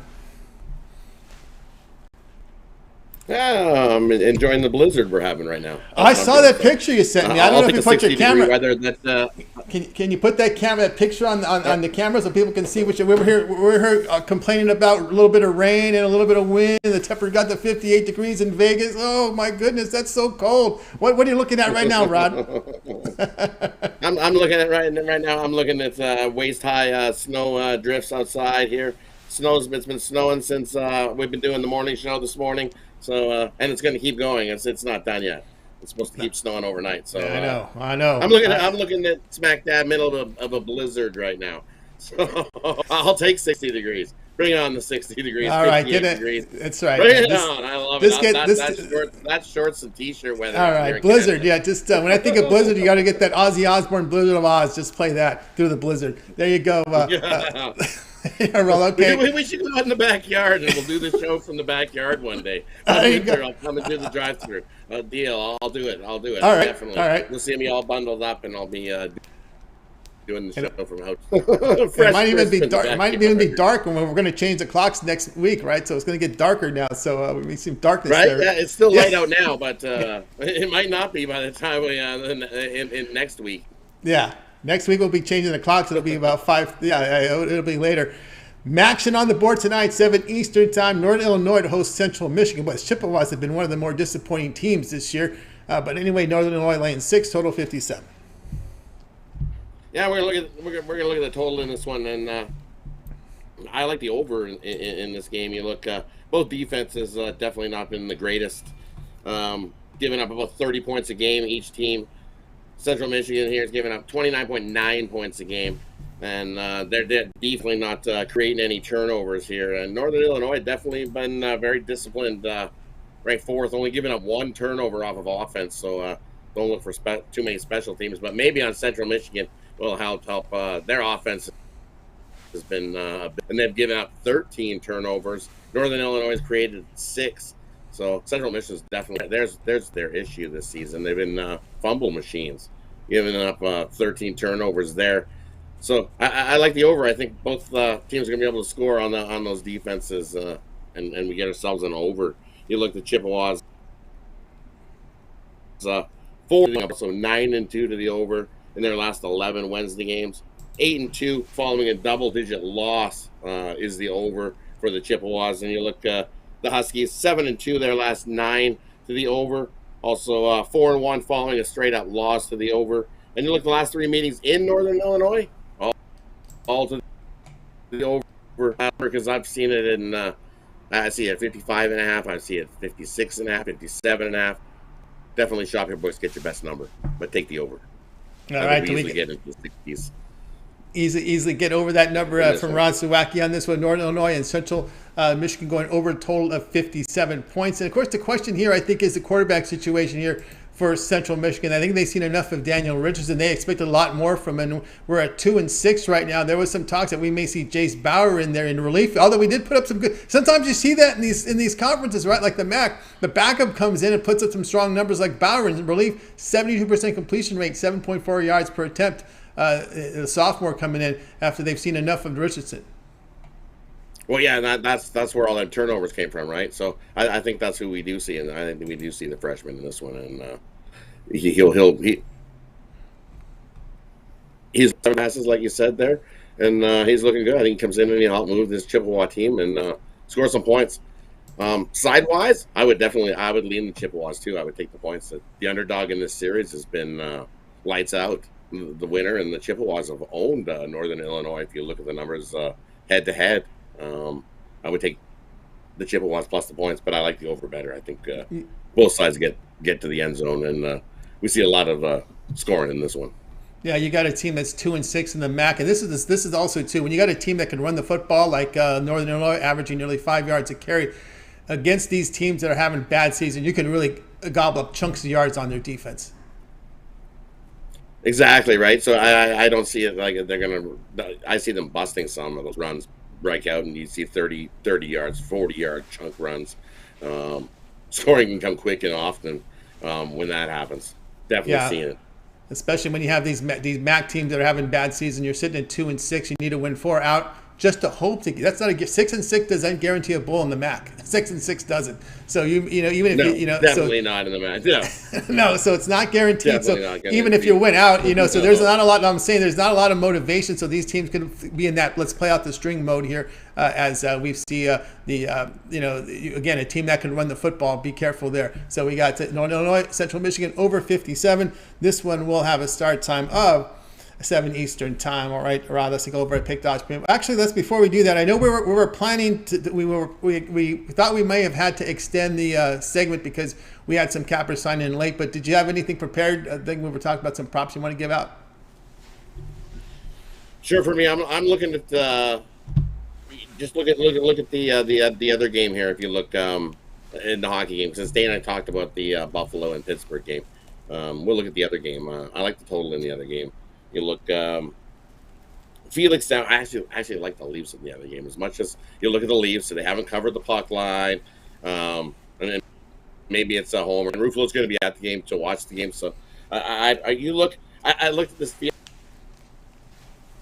Speaker 5: Yeah, I'm enjoying the blizzard we're having right now.
Speaker 1: I saw that picture you sent me. I don't know if you put your camera.
Speaker 5: Weather that,
Speaker 1: Can you put that picture on the camera so people can see what we're here complaining about a little bit of rain and a little bit of wind, and the temperature got to 58 degrees in Vegas. Oh my goodness, that's so cold. What are you looking at right now, Rod?
Speaker 5: I'm looking at right now. I'm looking at waist high snow drifts outside here. It's been snowing since we've been doing the morning show this morning. So and it's going to keep going. It's not done yet. It's supposed to keep snowing overnight. So
Speaker 1: I know.
Speaker 5: I'm looking at smack dab middle of a blizzard right now. So I'll take 60 degrees. Bring on the 60 degrees.
Speaker 1: All right, get it.
Speaker 5: Degrees.
Speaker 1: That's right.
Speaker 5: Bring it on. I love it. That's shorts and t-shirt weather.
Speaker 1: All right, blizzard. Yeah, just when I think of blizzard, you got to get that Ozzy Osbourne Blizzard of Oz. Just play that through the blizzard. There you go. Yeah, well, okay.
Speaker 5: We should go out in the backyard and we'll do the show from the backyard one day. I'll come and do the drive-through. Deal. I'll do it. All right. Definitely.
Speaker 1: All right.
Speaker 5: You'll see me all bundled up, and I'll be doing the show from home.
Speaker 1: It might even be dark. It might even be dark when we're going to change the clocks next week, right? So it's going to get darker now. So we see darkness
Speaker 5: right?
Speaker 1: there.
Speaker 5: Yeah, it's still light out now, but it might not be by the time we in next week.
Speaker 1: Yeah. Next week we'll be changing the clocks. It'll be about 5. Yeah, it'll be later. Action on the board tonight, 7 Eastern time. Northern Illinois to host Central Michigan. But Chippewas have been one of the more disappointing teams this year. But anyway, Northern Illinois laying 6, total 57.
Speaker 5: Yeah, we're gonna look at the total in this one, and I like the over in this game. You look, both defenses definitely not been the greatest, giving up about 30 points a game each team. Central Michigan here is giving up 29.9 points a game, and they're definitely not creating any turnovers here. And Northern Illinois definitely been very disciplined, ranked 4th, only giving up 1 turnover off of offense. So don't look for too many special teams, but maybe on Central Michigan will help their offense has been, and they've given up 13 turnovers. Northern Illinois has created 6. So Central Michigan's definitely there's their issue this season. They've been fumble machines, giving up 13 turnovers there. So I like the over. I think both teams are going to be able to score on those defenses, and we get ourselves an over. You look at Chippewas, 4, so 9-2 to the over in their last 11 Wednesday games. 8-2 following a double-digit loss is the over for the Chippewas, and you look. The Huskies 7-2 their last 9 to the over. Also 4-1 following a straight-up loss to the over. And you look at the last 3 meetings in Northern Illinois, all to the over, because I've seen it in I see it at 55.5, I see it at 56.5, 57.5. Definitely shop your books, get your best number, but take the over.
Speaker 1: All right,
Speaker 5: we easily get into the 60s.
Speaker 1: Easily get over that number from Ron Zawacky on this one. Northern Illinois and Central Michigan going over a total of 57 points. And, of course, the question here, I think, is the quarterback situation here for Central Michigan. I think they've seen enough of Daniel Richardson. They expected a lot more from him. We're at 2-6 right now. There was some talks that we may see Jace Bauer in there in relief, although we did put up some good. Sometimes you see that in these conferences, right? Like the MAC, the backup comes in and puts up some strong numbers like Bauer in relief, 72% completion rate, 7.4 yards per attempt. The sophomore coming in after they've seen enough of Richardson.
Speaker 5: Well, yeah, that's where all that turnovers came from, right? So I think that's who we do see, and I think we do see the freshman in this one, and he's passes like you said there, and he's looking good. I think he comes in and he'll help move this Chippewa team and score some points. Sidewise, I would lean the Chippewas too. I would take the points. The underdog in this series has been lights out. The winner, and the Chippewas have owned Northern Illinois. If you look at the numbers head to head, I would take the Chippewas plus the points, but I like the over better. I think both sides get to the end zone, and we see a lot of scoring in this one.
Speaker 1: Yeah, you got a team that's 2-6 in the MAC, and this is also too when you got a team that can run the football like Northern Illinois, averaging nearly 5 yards a carry. Against these teams that are having bad season, you can really gobble up chunks of yards on their defense.
Speaker 5: Exactly right. So I don't see it like they're gonna. I see them busting some of those runs, break out, and you see 30 yards, 40-yard chunk runs. Scoring can come quick and often when that happens. Definitely seeing it.
Speaker 1: Especially when you have these MAC teams that are having bad season, you're sitting at 2-6. You need to win 4 out just to hope to. That's not a 6-6 doesn't guarantee a bowl in the MAC. 6-6 doesn't. So even if
Speaker 5: definitely not in the MAC. No,
Speaker 1: no. So it's not guaranteed.
Speaker 5: Definitely
Speaker 1: so
Speaker 5: not guaranteed.
Speaker 1: Even if you win out, so there's not a lot. I'm saying there's not a lot of motivation. So these teams can be in that let's play out the string mode here as we see again a team that can run the football. Be careful there. So we got Northern Illinois, Central Michigan over 57. This one will have a start time of 7 Eastern time. All right, Rod, let's go over at Pick Dodge. Actually, before we do that, I know we were planning to. We thought we may have had to extend the segment because we had some cappers sign in late. But did you have anything prepared? I think we were talking about some props you want to give out.
Speaker 5: Sure. For me, I'm looking at just look at the other game here. If you look in the hockey game, since Dane and I talked about the Buffalo and Pittsburgh game, we'll look at the other game. I like the total in the other game. You look, Felix down. I actually like the Leafs in the other game as much as you look at the Leafs. So they haven't covered the puck line, and then maybe it's a homer. And Ruffalo's going to be at the game to watch the game. So I looked at this.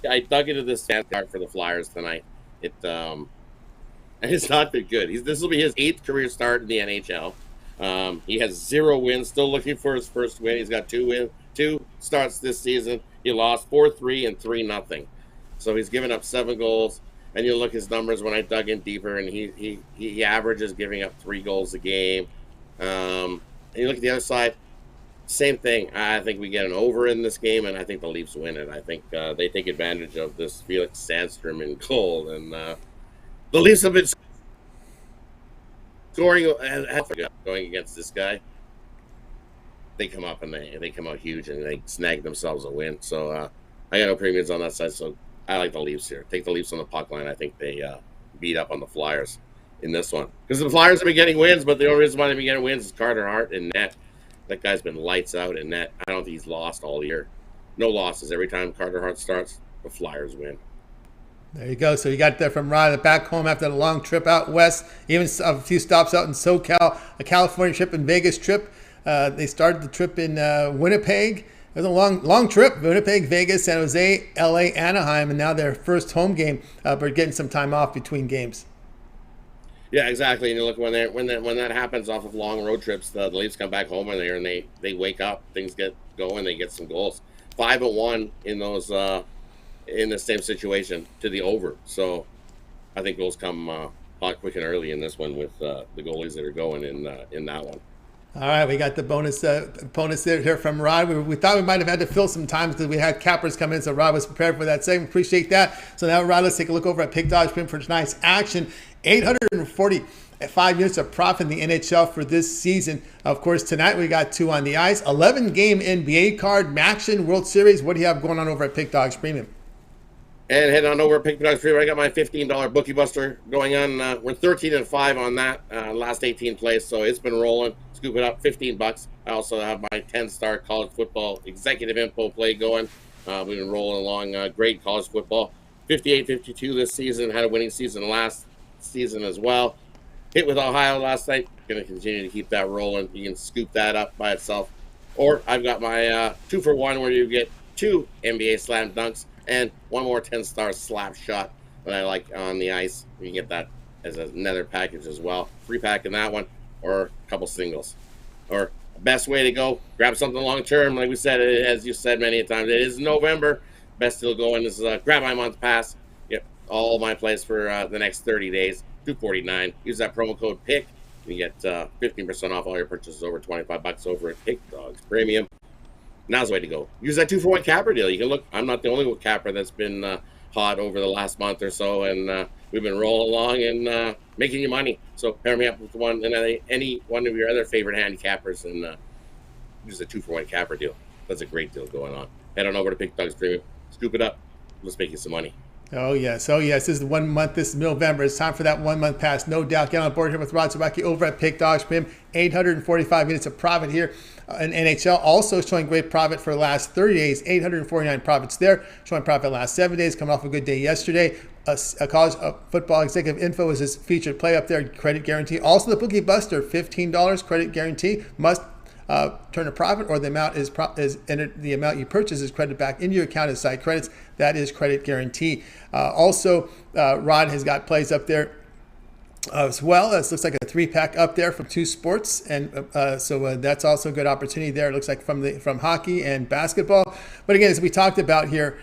Speaker 5: I dug into this stat card for the Flyers tonight. And it's not been good. This will be his 8th career start in the NHL. He has 0 wins. Still looking for his first win. He's got 2 starts this season. He lost 4-3 and 3-0. So he's given up 7 goals. And you look at his numbers when I dug in deeper, and he averages giving up 3 goals a game. And you look at the other side, same thing. I think we get an over in this game, and I think the Leafs win it. I think they take advantage of this Felix Sandstrom in goal, and the Leafs have been scoring going against this guy. They come up and they come out huge and they snag themselves a win. So I got no premiums on that side. So I like the Leafs here. Take the Leafs on the puck line. I think they beat up on the Flyers in this one because the Flyers have been getting wins, but the only reason why they've been getting wins is Carter Hart in net. That guy's been lights out in net. I don't think he's lost all year. No losses. Every time Carter Hart starts, the Flyers win.
Speaker 1: There you go. So you got that from Rod back home after a long trip out west, even a few stops out in SoCal, a California trip and Vegas trip. They started the trip in Winnipeg. It was a long trip. Winnipeg, Vegas, San Jose, LA, Anaheim, and now their first home game. But getting some time off between games.
Speaker 5: Yeah, exactly. And you look when that happens off of long road trips, the Leafs come back home and they wake up, things get going, they get some goals. 5-1 in those in the same situation to the over. So I think goals come hot, quick, and early in this one with the goalies that are going in that one.
Speaker 1: All right, we got the bonus here from Rod. We thought we might have had to fill some time because we had cappers come in, so Rod was prepared for that segment. Appreciate that. So now, Rod, let's take a look over at Pick Dodge Print for tonight's action. 845 units of profit in the NHL for this season. Of course, tonight we got 2 on the ice. 11-game NBA card, Action World Series. What do you have going on over at Pick Dodge Premium?
Speaker 5: And head on over at Pick Dodge Premium. I got my $15 Bookie Buster going on. We're 13-5 on that last 18 plays, so it's been rolling. Scoop it up, $15. I also have my 10-star college football executive info play going. We've been rolling along. Great college football. 58-52 this season. Had a winning season last season as well. Hit with Ohio last night. Going to continue to keep that rolling. You can scoop that up by itself. Or I've got my 2-for-1 where you get 2 NBA slam dunks and 1 more 10-star slap shot that I like on the ice. You can get that as another package as well. Free pack in that one or a couple singles. Or best way to go, grab something long term. Like we said, as you said many times, it is November. Best deal going is grab my month pass. Get all my plays for the next 30 days. $249. Use that promo code PICK. You get 15% off all your purchases over $25 over at Pick Dogs Premium. Now's the way to go. Use that 2-for-1 capper deal. You can look. I'm not the only capper that's been hot over the last month or so, and we've been rolling along and making you money. So pair me up with one and any one of your other favorite handicappers and use the 2-for-1 capper deal. That's a great deal going on. head on over to Pick Dogs Premium. Scoop it up. Let's make you some money.
Speaker 1: Oh, yes. Oh, yes. This is 1 month. This is November. It's time for that 1 month pass. No doubt. Get on board here with Rod Zawacky over at Pick Dogs Premium. 845 units of profit here in NHL. Also showing great profit for the last 30 days. 849 profits there. Showing profit last 7 days. Coming off a good day yesterday. A college football executive info is his featured play up there. Credit guarantee. Also the Bookie Buster. $15 credit guarantee. Must turn a profit, or the amount is entered. The amount you purchase is credited back into your account as side credits. That is credit guarantee. Also, Rod has got plays up there as well. It looks like a 3-pack up there from 2 sports, and so that's also a good opportunity there. It looks like from hockey and basketball. But again, as we talked about here,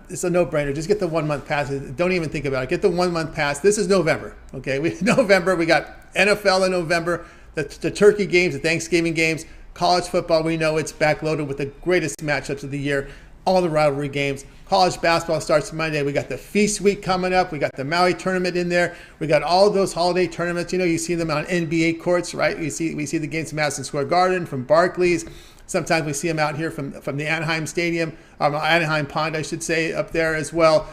Speaker 1: it's a no-brainer. Just get the 1 month pass. Don't even think about it. Get the 1 month pass. This is November. Okay, November. We got NFL in November. The turkey games, the Thanksgiving games. College football, we know it's backloaded with the greatest matchups of the year, all the rivalry games. College basketball starts Monday. We got the Feast Week coming up. We got the Maui tournament in there. We got all those holiday tournaments. You see them on NBA courts, right? We see the games from Madison Square Garden, from Barclays. Sometimes we see them out here from the Anaheim Stadium, Anaheim Pond, I should say, up there as well.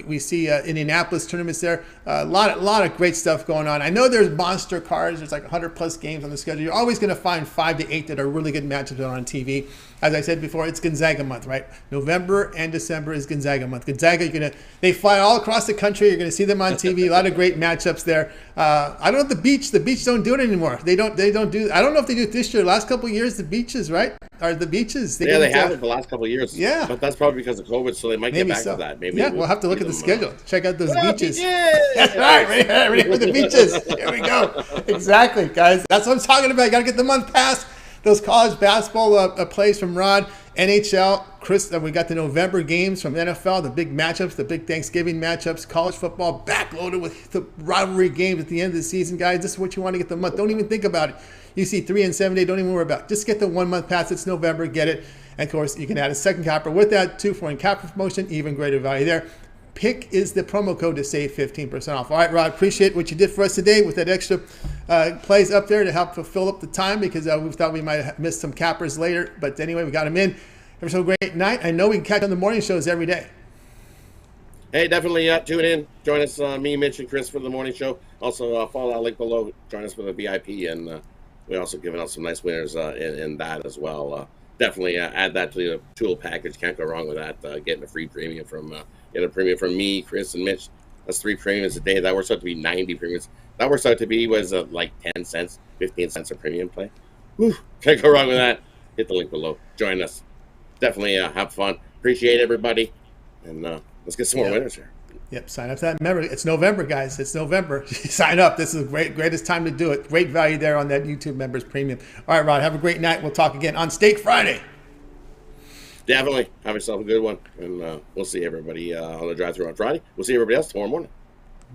Speaker 1: We see Indianapolis tournaments there. A lot of great stuff going on. I know there's monster cards. There's like 100-plus games on the schedule. You're always going to find 5 to 8 that are really good matchups on TV. As I said before, it's Gonzaga month, right? November and December is Gonzaga month. Gonzaga, they fly all across the country. You're going to see them on TV. A lot of great matchups there. I don't know the beach. The beach don't do it anymore. They don't do. I don't know if they do it this year. Last couple of years, the beaches, right? Are the beaches?
Speaker 5: They have it the last couple of years.
Speaker 1: Yeah,
Speaker 5: but that's probably because of COVID, so they might get back to that. Maybe.
Speaker 1: Yeah, we'll have to look at the schedule. Check out those beaches. That's right. Ready for the beaches. Here we go. Exactly, guys. That's what I'm talking about. You got to get the month pass. Those college basketball plays from Rod, NHL, Chris. We got the November games from NFL, the big matchups, the big Thanksgiving matchups. College football backloaded with the rivalry games at the end of the season, guys. This is what you want to get the month. Don't even think about it. You see 3 and 7 day. Don't even worry about it. Just get the 1 month pass. It's November. Get it. And of course, you can add a second capper with that 2-for-1 capper promotion. Even greater value there. Pick is the promo code to save 15% off. All right, Rod, appreciate what you did for us today with that extra plays up there to help fill up the time, because we thought we might have missed some cappers later. But anyway, we got them in. Have a so great night. I know we can catch on the morning shows every day.
Speaker 5: Hey, definitely tune in. Join us, me, Mitch, and Chris for the morning show. Also, follow that link below. Join us for the VIP, and we also giving out some nice winners in that as well. Definitely add that to the tool package. Can't go wrong with that. Getting a free premium from me, Chris, and Mitch. That's 3 premiums a day. That works out to be 90 premiums. That works out to be like 10 cents, 15 cents a premium play. Whew, can't go wrong with that. Hit the link below. Join us. Definitely have fun. Appreciate everybody. And let's get some more winners here.
Speaker 1: Yep, sign up to that. Remember, it's November, guys. It's November. Sign up. This is the greatest time to do it. Great value there on that YouTube members premium. All right, Rod, have a great night. We'll talk again on Steak Friday.
Speaker 5: Definitely. Have yourself a good one. And we'll see everybody on the drive-thru on Friday. We'll see everybody else tomorrow morning.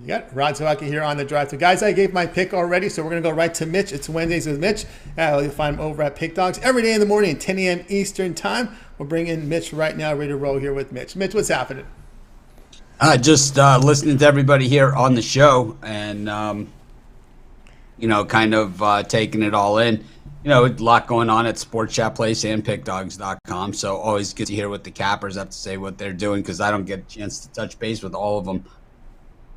Speaker 1: You got Rod Zawacky here on the drive-thru. Guys, I gave my pick already, so we're going to go right to Mitch. It's Wednesdays with Mitch. You'll find him over at Pick Dogs every day in the morning at 10 a.m. Eastern Time. We'll bring in Mitch right now, ready to roll here with Mitch. Mitch, what's happening?
Speaker 6: Just listening to everybody here on the show and, kind of taking it all in. A lot going on at Sports Chat Place and PickDogs.com. So always good to hear what the cappers have to say, what they're doing, because I don't get a chance to touch base with all of them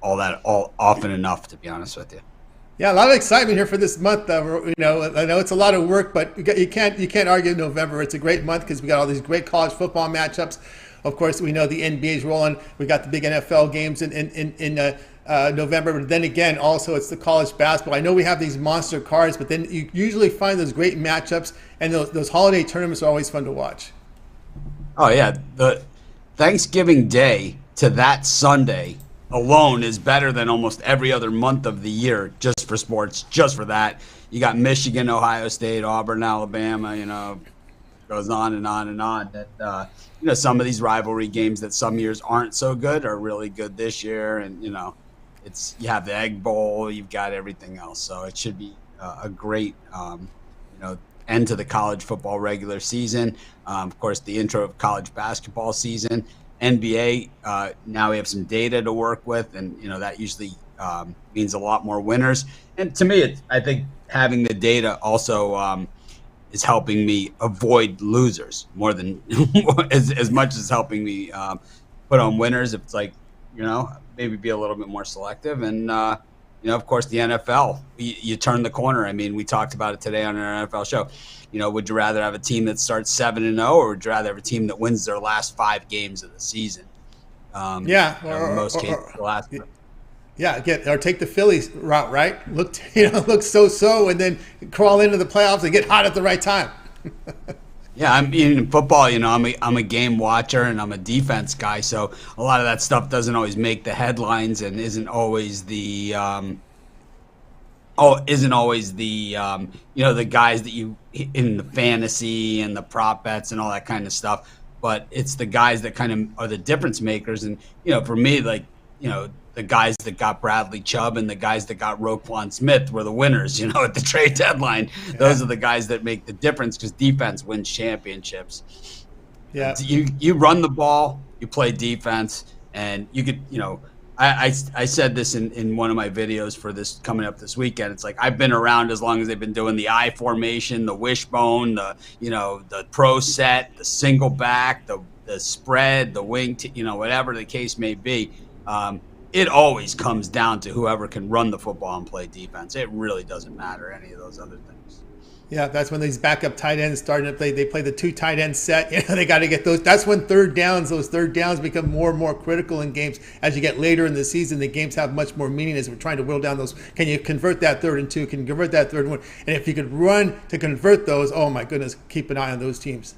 Speaker 6: all often enough, to be honest with you.
Speaker 1: Yeah, a lot of excitement here for this month. I know it's a lot of work, but you can't argue November. It's a great month because we got all these great college football matchups. Of course, we know the NBA's rolling. We got the big NFL games in November. But then again, also it's the college basketball. I know we have these monster cards, but then you usually find those great matchups, and those holiday tournaments are always fun to watch.
Speaker 6: Oh, yeah. The Thanksgiving Day to that Sunday alone is better than almost every other month of the year just for sports, just for that. You got Michigan, Ohio State, Auburn, Alabama, goes on and on and on. That some of these rivalry games that some years aren't so good are really good this year, and you have the Egg Bowl, you've got everything else, so it should be a great end to the college football regular season. Of course, the intro of college basketball season. NBA, now we have some data to work with, and that usually means a lot more winners. And to me, I think having the data also is helping me avoid losers more than as much as helping me put on winners. It's like, maybe be a little bit more selective. And, of course, the NFL, you turn the corner. I mean, we talked about it today on our NFL show. Would you rather have a team that starts 7-0, or would you rather have a team that wins their last 5 games of the season? In most cases, the last.
Speaker 1: Yeah, or take the Phillies route, right? Look so, and then crawl into the playoffs and get hot at the right time.
Speaker 6: Yeah, I mean, in football, I'm a game watcher and I'm a defense guy, so a lot of that stuff doesn't always make the headlines and isn't always the the guys that you in the fantasy and the prop bets and all that kind of stuff. But it's the guys that kind of are the difference makers. And for me, the guys that got Bradley Chubb and the guys that got Roquan Smith were the winners, at the trade deadline. Yeah. Those are the guys that make the difference, because defense wins championships. Yeah. You run the ball, you play defense, and you could, I said this in one of my videos for this coming up this weekend. It's like, I've been around as long as they've been doing the I formation, the wishbone, the pro set, the single back, the spread, the wing, whatever the case may be. It always comes down to whoever can run the football and play defense. It really doesn't matter any of those other things.
Speaker 1: Yeah, that's when these backup tight ends starting to play. They play the 2 tight end set. They got to get those. That's when those third downs become more and more critical in games. As you get later in the season, the games have much more meaning as we're trying to whittle down those. Can you convert that 3rd and 2? Can you convert that 3rd and 1? And if you could run to convert those, oh my goodness, keep an eye on those teams.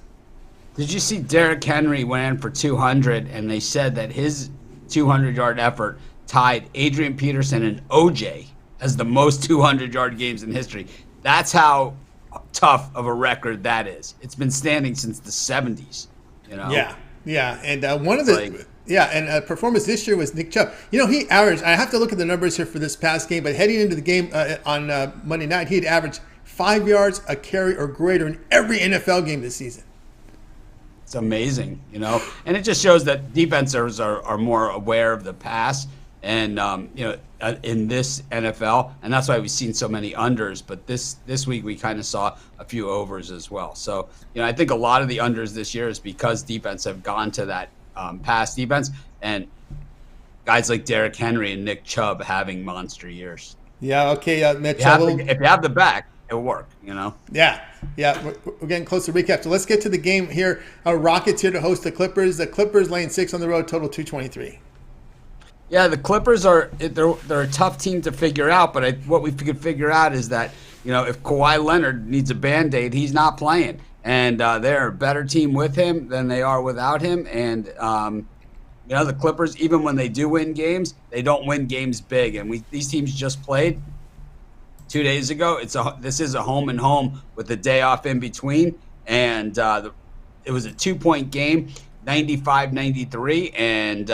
Speaker 6: Did you see Derrick Henry went in for 200, and they said that his 200-yard effort tied Adrian Peterson and OJ as the most 200-yard games in history. That's how tough of a record that is. It's been standing since the 70s.
Speaker 1: Yeah, and one of the performance this year was Nick Chubb. He averaged. I have to look at the numbers here for this past game, but heading into the game on Monday night, he had averaged 5 yards a carry or greater in every NFL game this season.
Speaker 6: It's amazing, and it just shows that defenders are more aware of the pass, and in this NFL, and that's why we've seen so many unders. But this week we kind of saw a few overs as well. So I think a lot of the unders this year is because defense have gone to that pass defense, and guys like Derrick Henry and Nick Chubb having monster years.
Speaker 1: Yeah. Okay, Mitch.
Speaker 6: If you have the back, it'll work,
Speaker 1: Yeah. We're getting close to recap. So let's get to the game here. Our Rockets here to host the Clippers. The Clippers laying 6 on the road, total 223.
Speaker 6: Yeah, the Clippers they're a tough team to figure out. But what we could figure out is that if Kawhi Leonard needs a Band-Aid, he's not playing, and they're a better team with him than they are without him. And the Clippers, even when they do win games, they don't win games big. And these teams just played 2 days ago. This is a home and home with a day off in between, and it was a 2-point game, 95-93, and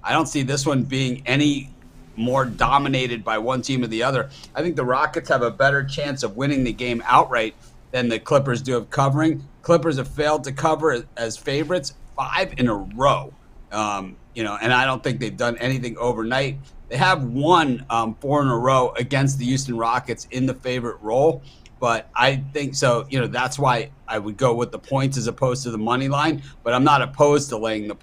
Speaker 6: I don't see this one being any more dominated by one team or the other. I think the Rockets have a better chance of winning the game outright than the Clippers do of covering. Clippers have failed to cover as favorites 5 in a row, and I don't think they've done anything overnight. They have won 4 in a row against the Houston Rockets in the favorite role, but I think so. That's why I would go with the points as opposed to the money line. But I'm not opposed to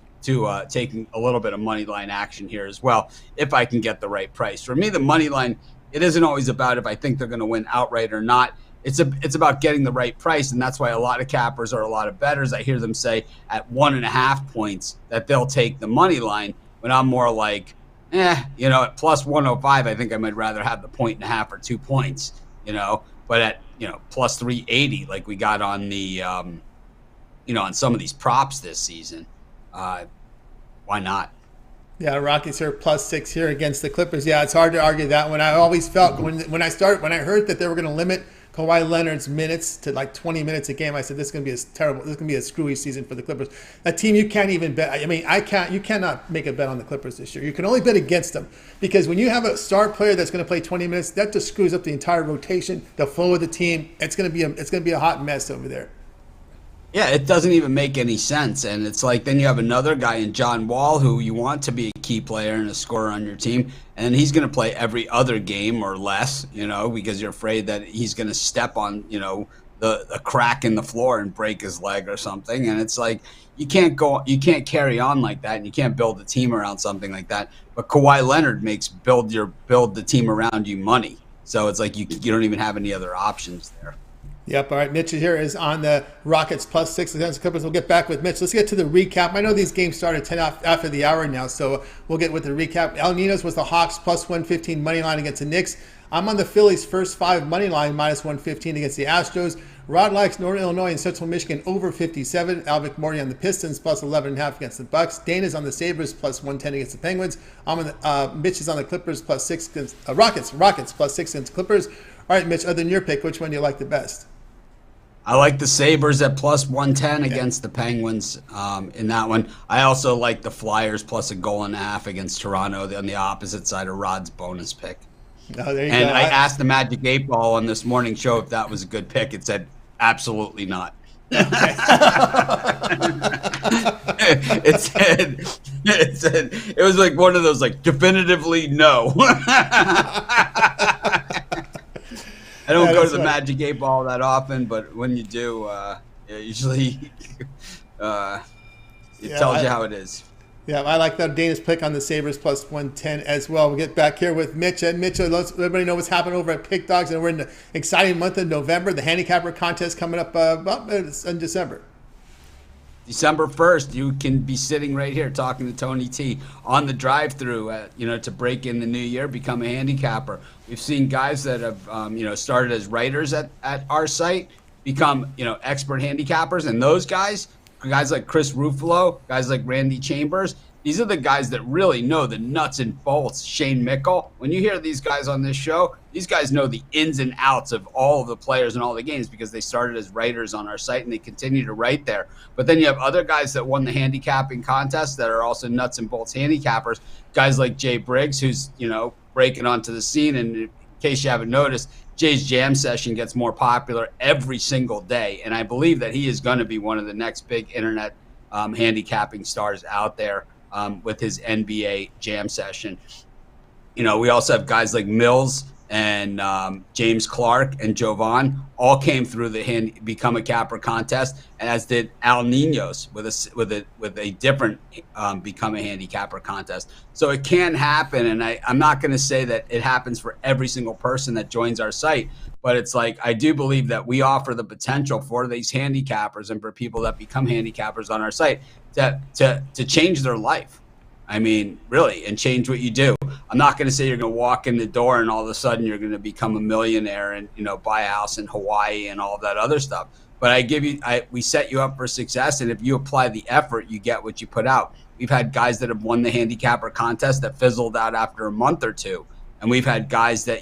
Speaker 6: taking a little bit of money line action here as well if I can get the right price. For me, the money line, it isn't always about if I think they're going to win outright or not. It's about getting the right price, and that's why a lot of cappers or a lot of bettors, I hear them say at 1.5 points that they'll take the money line. But I'm more like, at plus 105, I think I might rather have the 1.5 or 2 points, but at, plus 380, like we got on the, on some of these props this season, why not?
Speaker 1: Yeah, Rockets here +6 here against the Clippers. Yeah, it's hard to argue that one. I always felt when I heard that they were going to limit Kawhi Leonard's minutes to like 20 minutes a game, I said this is going to be terrible. This is going to be a screwy season for the Clippers. A team you can't even bet. I mean, you cannot make a bet on the Clippers this year. You can only bet against them because when you have a star player that's going to play 20 minutes, that just screws up the entire rotation, the flow of the team. It's going to be a hot mess over there.
Speaker 6: Yeah, it doesn't even make any sense. And it's like then you have another guy in John Wall who you want to be a key player and a scorer on your team, and he's going to play every other game or less, because you're afraid that he's going to step on, the crack in the floor and break his leg or something. And it's like you can't carry on like that, and you can't build a team around something like that. But Kawhi Leonard makes build the team around you money. So it's like you don't even have any other options there.
Speaker 1: Yep. All right. Mitch here is on the Rockets +6 against the Clippers. We'll get back with Mitch. Let's get to the recap. I know these games started 10 after the hour now, so we'll get with the recap. Ninos was the Hawks +115 money line against the Knicks. I'm on the Phillies first 5 money line -115 against the Astros. Rod likes Northern Illinois and Central Michigan over 57. McMordie on the Pistons +11.5 against the Bucks. Dana's on the Sabres +110 against the Penguins. I'm on the Mitch is on the Clippers +6 against Rockets +6 against Clippers. All right, Mitch. Other than your pick, which one do you like the best?
Speaker 6: I like the Sabres at +110 against the Penguins in that one. I also like the Flyers +1.5 against Toronto on the opposite side of Rod's bonus pick.
Speaker 1: Oh, there you
Speaker 6: and
Speaker 1: go.
Speaker 6: I asked the Magic 8 Ball on this morning show if that was a good pick. It said, absolutely not. it said it was like one of those like definitively no. I don't go to the Magic 8 Ball that often, but when you do, usually it tells you how it is.
Speaker 1: Yeah, I like that Dana's pick on the Sabres +110 as well. We'll get back here with Mitch. And Mitch, let everybody know what's happening over at Pick Dogs. And we're in the exciting month of November. The handicapper contest coming up in December.
Speaker 6: December 1st, you can be sitting right here talking to Tony T on the drive-through, to break in the new year, become a handicapper. We've seen guys that have, started as writers at our site become, expert handicappers. And those guys like Chris Ruffalo, guys like Randy Chambers, these are the guys that really know the nuts and bolts. Shane Mickle, when you hear these guys on this show, these guys know the ins and outs of all of the players and all the games because they started as writers on our site and they continue to write there. But then you have other guys that won the handicapping contest that are also nuts and bolts handicappers, guys like Jay Briggs, who's, breaking onto the scene. And in case you haven't noticed, Jay's Jam Session gets more popular every single day, and I believe that he is going to be one of the next big internet handicapping stars out there with his NBA Jam Session. We also have guys like Mills and James Clark and Jovan all came through the Become a Capper contest, as did Al Ninos with a different Become a Handicapper contest. So it can happen, and I'm not going to say that it happens for every single person that joins our site, but it's like I do believe that we offer the potential for these handicappers and for people that become handicappers on our site to change their life. I mean, really, and change what you do. I'm not going to say you're going to walk in the door and all of a sudden you're going to become a millionaire and, buy a house in Hawaii and all of that other stuff. But we set you up for success. And if you apply the effort, you get what you put out. We've had guys that have won the handicapper contest that fizzled out after a month or two. And we've had guys that,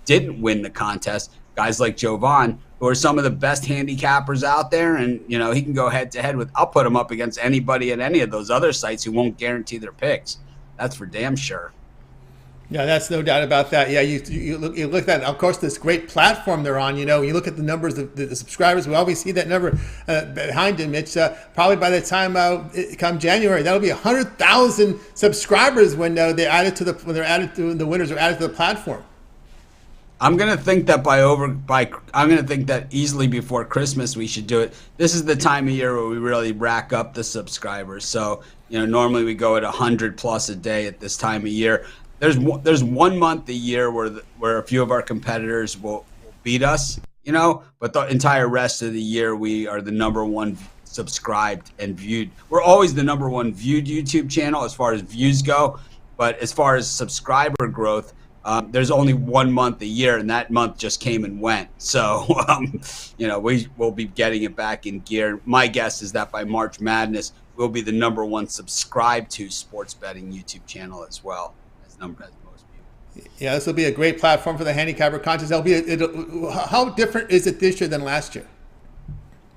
Speaker 6: didn't win the contest, guys like Jovan, who are some of the best handicappers out there. And, he can go head to head with, I'll put him up against anybody at any of those other sites who won't guarantee their picks. That's for damn sure.
Speaker 1: Yeah, that's no doubt about that. Yeah, you look at, of course, this great platform they're on. You look at the numbers of the subscribers. We always see that number behind him. It's probably by the time come January, that'll be 100,000 subscribers when the winners are added to the platform.
Speaker 6: I'm gonna think that I'm gonna think that easily before Christmas we should do it. This is the time of year where we really rack up the subscribers. So normally we go at 100 plus a day at this time of year. There's 1 month a year where a few of our competitors will beat us, but the entire rest of the year we are the number one subscribed and viewed. We're always the number one viewed YouTube channel as far as views go, but as far as subscriber growth, there's only 1 month a year, and that month just came and went. So, we will be getting it back in gear. My guess is that by March Madness, we'll be the number one subscribed to sports betting YouTube channel as well. Most people.
Speaker 1: Yeah, this will be a great platform for the handicapper contest. How different is it this year than last year?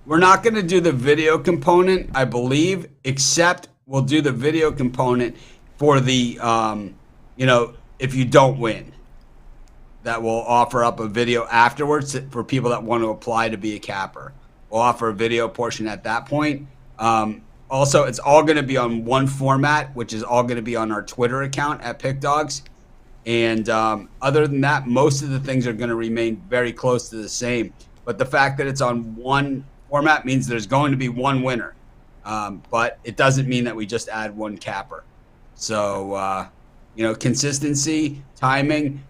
Speaker 6: We're not going to do the video component, I believe, except we'll do the video component for the, if you don't win. That will offer up a video afterwards for people that want to apply to be a capper. We'll offer a video portion at that point. Also, it's all going to be on one format, which is all going to be on our Twitter account at PickDogs. And other than that, most of the things are going to remain very close to the same. but the fact that it's on one format means there's going to be one winner. But it doesn't mean that we just add one capper. So, consistency, timing.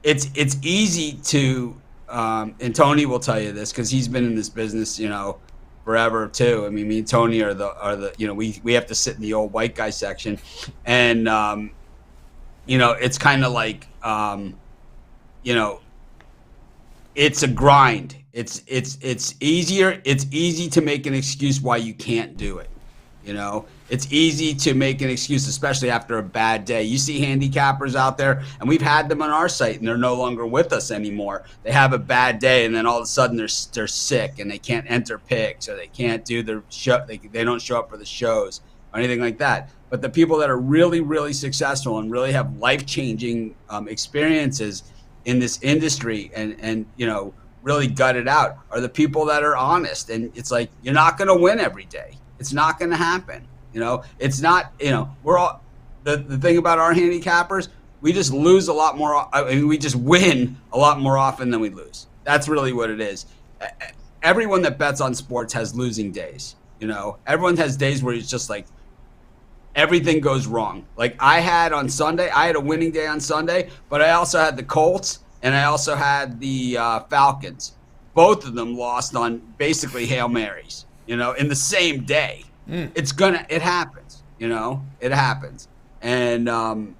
Speaker 6: It's easy to, and Tony will tell you this because he's been in this business, forever too. I mean, me and Tony are the we have to sit in the old white guy section, and it's kind of like it's a grind. It's easier. It's easy to make an excuse why you can't do it. It's easy to make an excuse, especially after a bad day. You see handicappers out there, and we've had them on our site, and they're no longer with us anymore. They have a bad day, and then all of a sudden they're sick, and they can't enter picks, or they can't do their show. They don't show up for the shows or anything like that. But the people that are really, really successful and really have life-changing experiences in this industry, and really gut it out, are the people that are honest. And it's like, you're not going to win every day. It's not going to happen. It's not, we're all, the thing about our handicappers, we just lose a lot more. We just win a lot more often than we lose. That's really what it is. Everyone that bets on sports has losing days. Everyone has days where it's just like everything goes wrong. Like I had on Sunday, I had a winning day on Sunday, but I also had the Colts and I also had the Falcons. Both of them lost on basically Hail Marys. In the same day. It happens, it happens. And,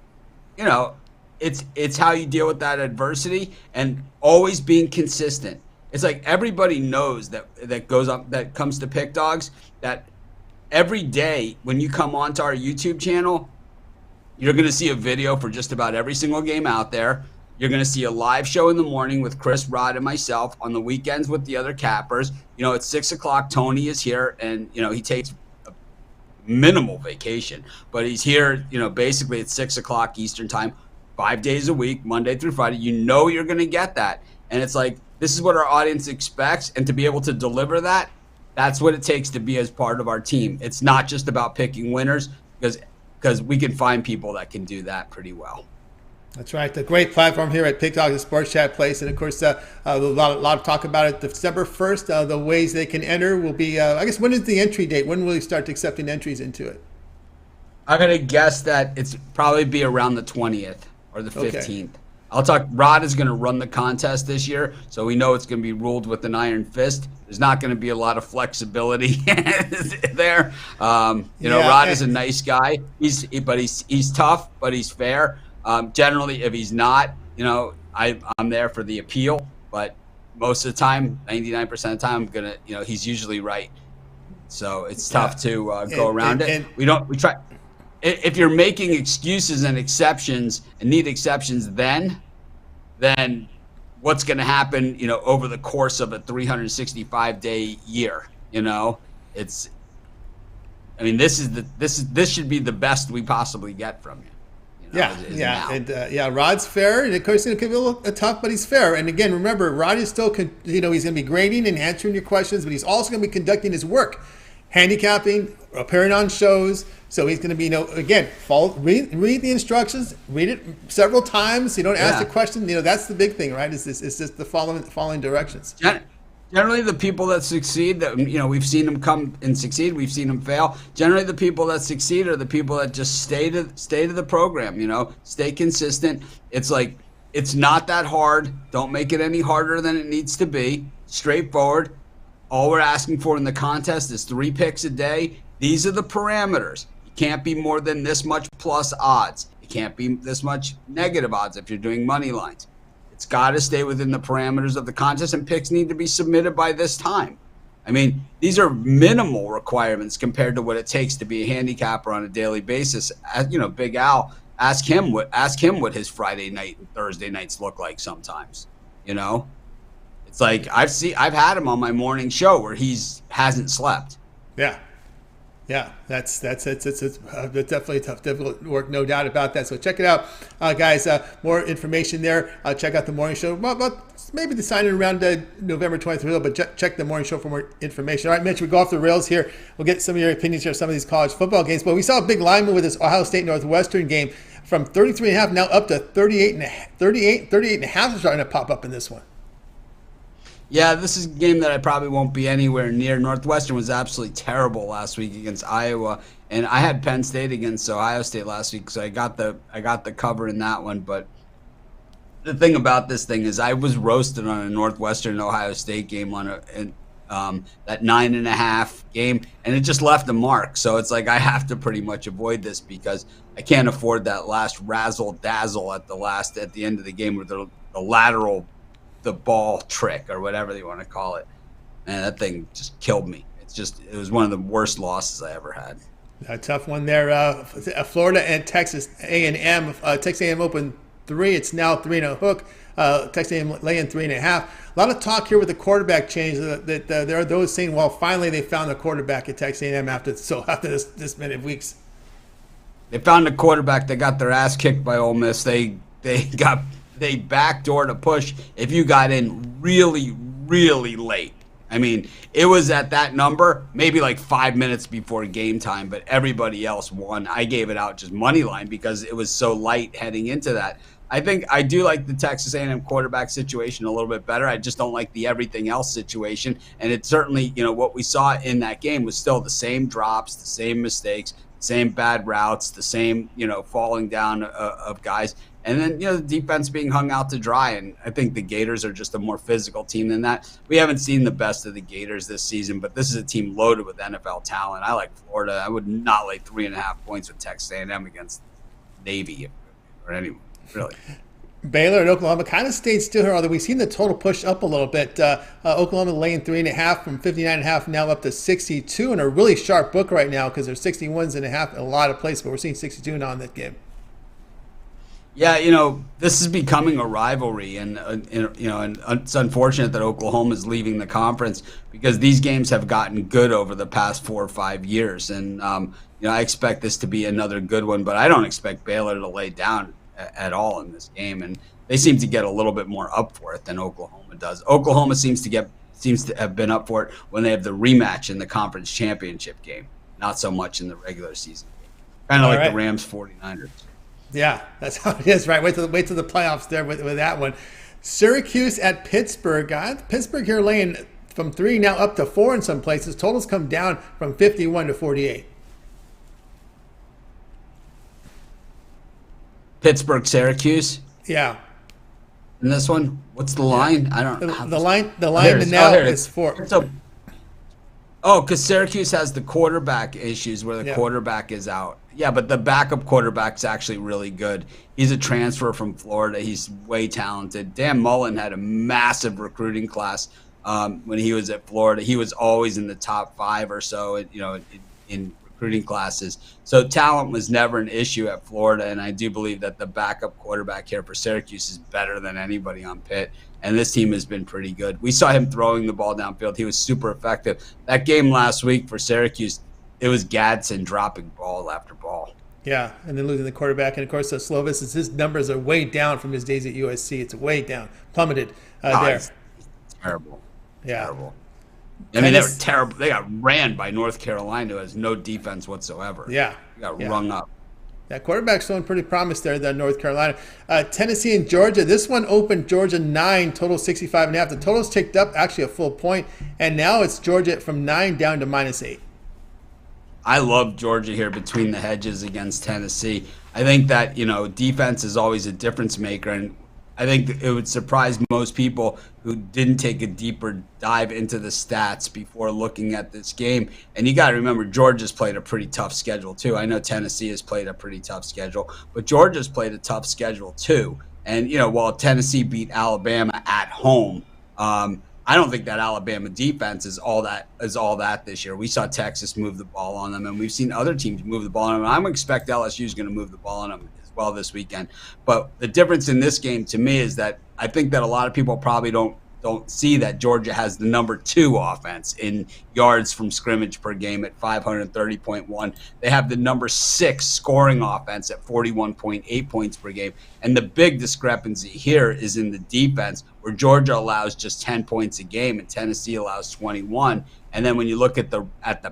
Speaker 6: it's how you deal with that adversity and always being consistent. It's like everybody knows that comes to Pick Dogs, that every day when you come onto our YouTube channel, you're going to see a video for just about every single game out there. You're going to see a live show in the morning with Chris, Rod, and myself. On the weekends with the other cappers. At 6 o'clock, Tony is here, and, he takes a minimal vacation. But he's here, basically at 6 o'clock Eastern time, 5 days a week, Monday through Friday. You're going to get that. And it's like, this is what our audience expects. And to be able to deliver that, that's what it takes to be as part of our team. It's not just about picking winners, because we can find people that can do that pretty well.
Speaker 1: That's right. The great platform here at Pick Dogs and Sports Chat Place. And, of course, a lot of talk about it. December 1st, the ways they can enter will be, I guess, when is the entry date? When will you start accepting entries into it?
Speaker 6: I'm going to guess that it's probably be around the 20th or the 15th. Okay. Rod is going to run the contest this year, so we know it's going to be ruled with an iron fist. There's not going to be a lot of flexibility there. Rod is a nice guy. He's tough, but he's fair. Generally, if he's not, I'm there for the appeal, but most of the time, 99% of the time, I'm gonna, he's usually right. So it's tough to go around it. We try. If you're making excuses and exceptions and need exceptions, then what's going to happen, over the course of a 365-day year, this should be the best we possibly get from you. Rod's fair, and of course it could be a little tough, but he's fair. And again, remember, Rod is still, he's going to be grading and answering your questions, but he's also going to be conducting his work, handicapping, appearing on shows. So he's going to be, again, read the instructions, read it several times. You don't ask the question. That's the big thing, right? It's just the following directions. Generally, the people that succeed, that we've seen them come and succeed, we've seen them fail. Generally, the people that succeed are the people that just stay to the program. Stay consistent. It's like, it's not that hard. Don't make it any harder than it needs to be. Straightforward. All we're asking for in the contest is 3 picks a day. These are the parameters. You can't be more than this much plus odds. You can't be this much negative odds if you're doing money lines. It's got to stay within the parameters of the contest, and picks need to be submitted by this time. I mean, these are minimal requirements compared to what it takes to be a handicapper on a daily basis. As Big Al, ask him what his Friday night and Thursday nights look like sometimes. It's like I've had him on my morning show where hasn't slept.
Speaker 1: Yeah, that's definitely tough, difficult work, no doubt about that. So check it out, guys. More information there. Check out the morning show. Well, maybe the signing around November 23rd, but check the morning show for more information. All right, Mitch, we go off the rails here. We'll get some of your opinions here on some of these college football games. But we saw a big lineman with this Ohio State Northwestern game from 33.5 now up to 38.5 is starting to pop up in this one.
Speaker 6: Yeah, this is a game that I probably won't be anywhere near. Northwestern was absolutely terrible last week against Iowa, and I had Penn State against Ohio State last week, so I got the cover in that one. But the thing about this thing is, I was roasted on a Northwestern Ohio State game on that 9.5 game, and it just left a mark. So it's like I have to pretty much avoid this because I can't afford that last razzle dazzle at the end of the game with the lateral. The ball trick or whatever they want to call it. Man, that thing just killed me. It was one of the worst losses I ever had.
Speaker 1: A tough one there. Florida and Texas A&M. Texas A&M opened 3. It's now 3.5. Texas A&M laying 3.5. A lot of talk here with the quarterback change. That there are those saying, well, finally they found a quarterback at Texas A&M after this many weeks.
Speaker 6: They found a quarterback. They got their ass kicked by Ole Miss. They backdoored a push if you got in really, really late. I mean, it was at that number, maybe like 5 minutes before game time, but everybody else won. I gave it out just money line because it was so light heading into that. I think I do like the Texas A&M quarterback situation a little bit better. I just don't like the everything else situation. And it certainly, what we saw in that game was still the same drops, the same mistakes, same bad routes, the same, falling down of guys. And then, the defense being hung out to dry. And I think the Gators are just a more physical team than that. We haven't seen the best of the Gators this season, but this is a team loaded with NFL talent. I like Florida. I would not lay 3.5 points with Texas A&M against Navy or anyone, really.
Speaker 1: Baylor and Oklahoma kind of stayed still here, although we've seen the total push up a little bit. Oklahoma laying 3.5 from 59.5 now up to 62, and a really sharp book right now because there's 61.5 in a lot of places, but we're seeing 62 now in that game.
Speaker 6: Yeah, this is becoming a rivalry, and it's unfortunate that Oklahoma is leaving the conference because these games have gotten good over the past 4 or 5 years, and I expect this to be another good one, but I don't expect Baylor to lay down at all in this game, and they seem to get a little bit more up for it than Oklahoma does. Oklahoma seems to have been up for it when they have the rematch in the conference championship game, not so much in the regular season game. Kind of like the Rams 49ers.
Speaker 1: Yeah, that's how it is, right? Wait till the playoffs there with that one. Syracuse at Pittsburgh. Pittsburgh here laying from 3 now up to 4 in some places. Totals come down from 51 to 48.
Speaker 6: Pittsburgh, Syracuse.
Speaker 1: Yeah.
Speaker 6: And this one, what's the line? I don't.
Speaker 1: The line now is 4.
Speaker 6: Because Syracuse has the quarterback issues where the quarterback is out. Yeah, but the backup quarterback's actually really good. He's a transfer from Florida. He's way talented. Dan Mullen had a massive recruiting class when he was at Florida. He was always in the top 5 or so, in recruiting classes. So talent was never an issue at Florida, and I do believe that the backup quarterback here for Syracuse is better than anybody on Pitt. And this team has been pretty good. We saw him throwing the ball downfield. He was super effective. That game last week for Syracuse, it was Gadsden dropping ball after ball.
Speaker 1: Yeah, and then losing the quarterback. And, of course, Slovis, his numbers are way down from his days at USC. It's way down, plummeted there.
Speaker 6: It's terrible.
Speaker 1: Yeah.
Speaker 6: Terrible. I mean, they were terrible. They got ran by North Carolina, who has no defense whatsoever.
Speaker 1: Yeah.
Speaker 6: They got rung up.
Speaker 1: Yeah, quarterback's showing pretty promise there, North Carolina. Tennessee and Georgia. This one opened Georgia 9, total 65.5. The total's ticked up actually a full point, and now it's Georgia from 9 down to -8.
Speaker 6: I love Georgia here between the hedges against Tennessee. I think that, defense is always a difference maker, and I think it would surprise most people who didn't take a deeper dive into the stats before looking at this game. And you got to remember, Georgia's played a pretty tough schedule too. I know Tennessee has played a pretty tough schedule, but Georgia's played a tough schedule too. And, while Tennessee beat Alabama at home, I don't think that Alabama defense is all that this year. We saw Texas move the ball on them, and we've seen other teams move the ball on them. I'm expect LSU is going to move the ball on them as well this weekend. But the difference in this game to me is that I think that a lot of people probably don't see that Georgia has the number 2 offense in yards from scrimmage per game at 530.1. They have the number 6 scoring offense at 41.8 points per game. And the big discrepancy here is in the defense, where Georgia allows just 10 points a game and Tennessee allows 21. And then when you look at the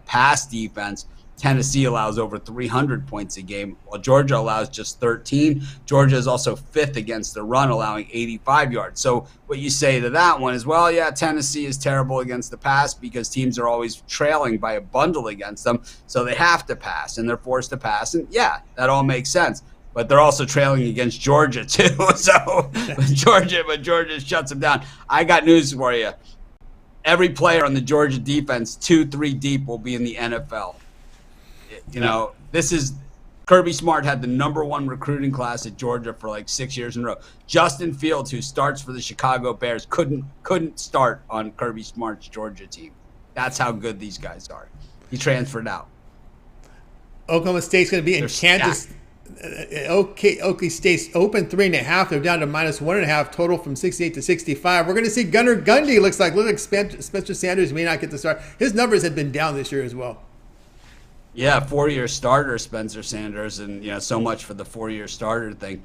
Speaker 6: pass defense, Tennessee allows over 300 points a game, while Georgia allows just 13. Georgia is also 5th against the run, allowing 85 yards. So what you say to that one is, well, yeah, Tennessee is terrible against the pass because teams are always trailing by a bundle against them, so they have to pass, and they're forced to pass. And, yeah, that all makes sense. But they're also trailing against Georgia, too. So Georgia shuts them down. I got news for you. Every player on the Georgia defense, 2-3 deep, will be in the NFL. You know, this is Kirby Smart had the #1 recruiting class at Georgia for like 6 years in a row. Justin Fields, who starts for the Chicago Bears, couldn't start on Kirby Smart's Georgia team. That's how good these guys are. He transferred out.
Speaker 1: Oklahoma State's going to be in Kansas. Oklahoma State's open 3.5. They're down to -1.5 total from 68 to 65. We're going to see Gunnar Gundy. Looks like Spencer Sanders may not get the start. His numbers have been down this year as well.
Speaker 6: Yeah, 4-year starter Spencer Sanders, and so much for the 4-year starter thing.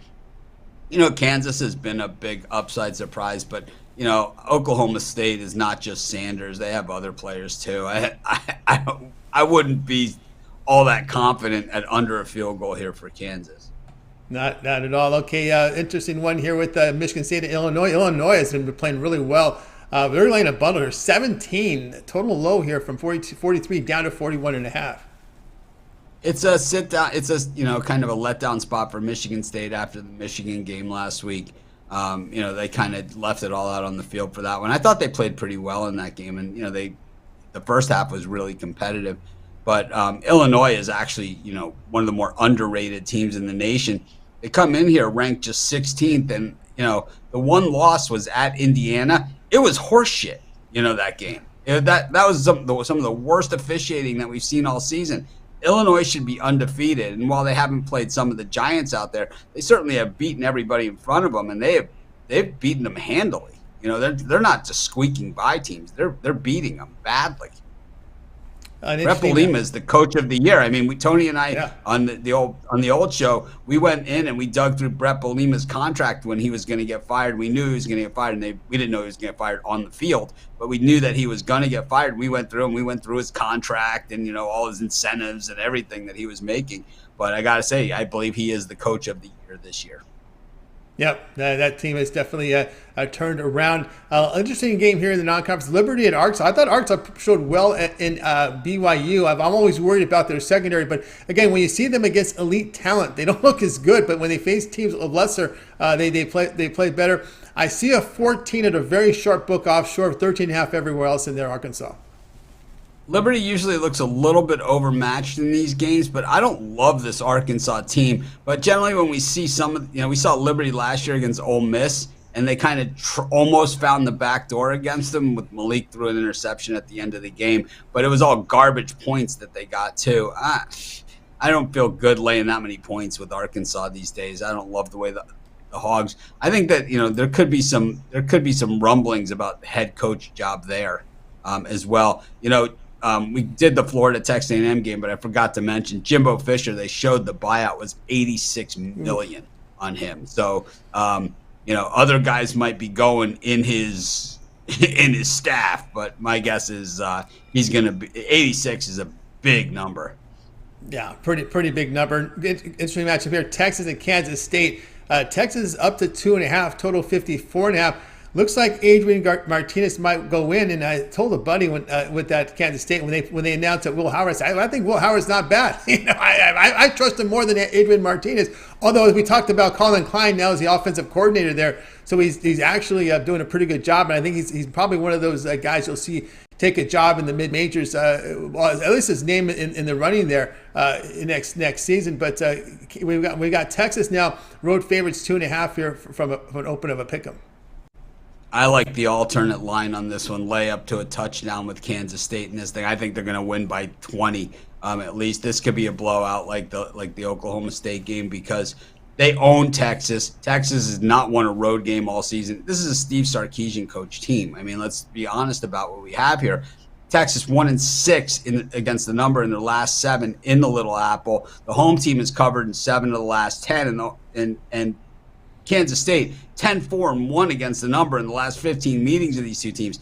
Speaker 6: Kansas has been a big upside surprise, but Oklahoma State is not just Sanders; they have other players too. I wouldn't be all that confident at under a field goal here for Kansas.
Speaker 1: Not at all. Okay, interesting one here with Michigan State and Illinois. Illinois has been playing really well. They're laying a bundle here, 17 total low here from 43 down to 41.5.
Speaker 6: It's a sit down. It's a kind of a letdown spot for Michigan State after the Michigan game last week. They kind of left it all out on the field for that one. I thought they played pretty well in that game, and the first half was really competitive. But Illinois is actually one of the more underrated teams in the nation. They come in here ranked just 16th, and the one loss was at Indiana. It was horseshit. That game. That was some of the worst officiating that we've seen all season. Illinois should be undefeated, and while they haven't played some of the giants out there, they certainly have beaten everybody in front of them, and they've beaten them handily. They're not just squeaking by teams; they're beating them badly. Brett Bielema is the coach of the year. I mean, Tony and I on the old show, we went in and we dug through Brett Bielema's contract when he was going to get fired. We knew he was going to get fired, and we didn't know he was going to get fired on the field, but we knew that he was going to get fired. We went through his contract and all his incentives and everything that he was making. But I got to say, I believe he is the coach of the year this year.
Speaker 1: Yep, that team has definitely turned around. Interesting game here in the non-conference. Liberty at Arkansas. I thought Arkansas showed well in BYU. I'm always worried about their secondary, but again, when you see them against elite talent, they don't look as good. But when they face teams of lesser, they play better. I see a 14 at a very sharp book offshore, 13.5 everywhere else in there, Arkansas.
Speaker 6: Liberty usually looks a little bit overmatched in these games, but I don't love this Arkansas team. But generally when we see we saw Liberty last year against Ole Miss, and they kind of almost found the back door against them with Malik threw an interception at the end of the game. But it was all garbage points that they got too. I don't feel good laying that many points with Arkansas these days. I don't love the way the Hogs. I think that there could be some rumblings about the head coach job there as well. We did the Florida Texas A&M game, but I forgot to mention Jimbo Fisher. They showed the buyout was $86 million on him. So, other guys might be going in his staff, but my guess is he's going to be 86 is a big number. Yeah,
Speaker 1: pretty big number. Interesting matchup here: Texas and Kansas State. Texas up to 2.5, total 54.5. Looks like Adrian Martinez might go in, and I told a buddy with that Kansas State when they announced that Will Howard. I think Will Howard's not bad. I trust him more than Adrian Martinez. Although as we talked about, Colin Klein now is the offensive coordinator there, so he's actually doing a pretty good job. And I think he's probably one of those guys you'll see take a job in the mid majors. Well, at least his name in the running there next season. But we got Texas now road favorites 2.5 here from an open of a pick'em.
Speaker 6: I like the alternate line on this one, lay up to a touchdown with Kansas State in this thing. I think they're going to win by 20 at least. This could be a blowout like the Oklahoma State game because they own Texas. Texas has not won a road game all season. This is a Steve Sarkisian coach team. I mean, let's be honest about what we have here. Texas 1-6 against the number in their last 7 in the Little Apple. The home team is covered in 7 of the last 10, and Kansas State 10-4-1 against the number in the last 15 meetings of these two teams.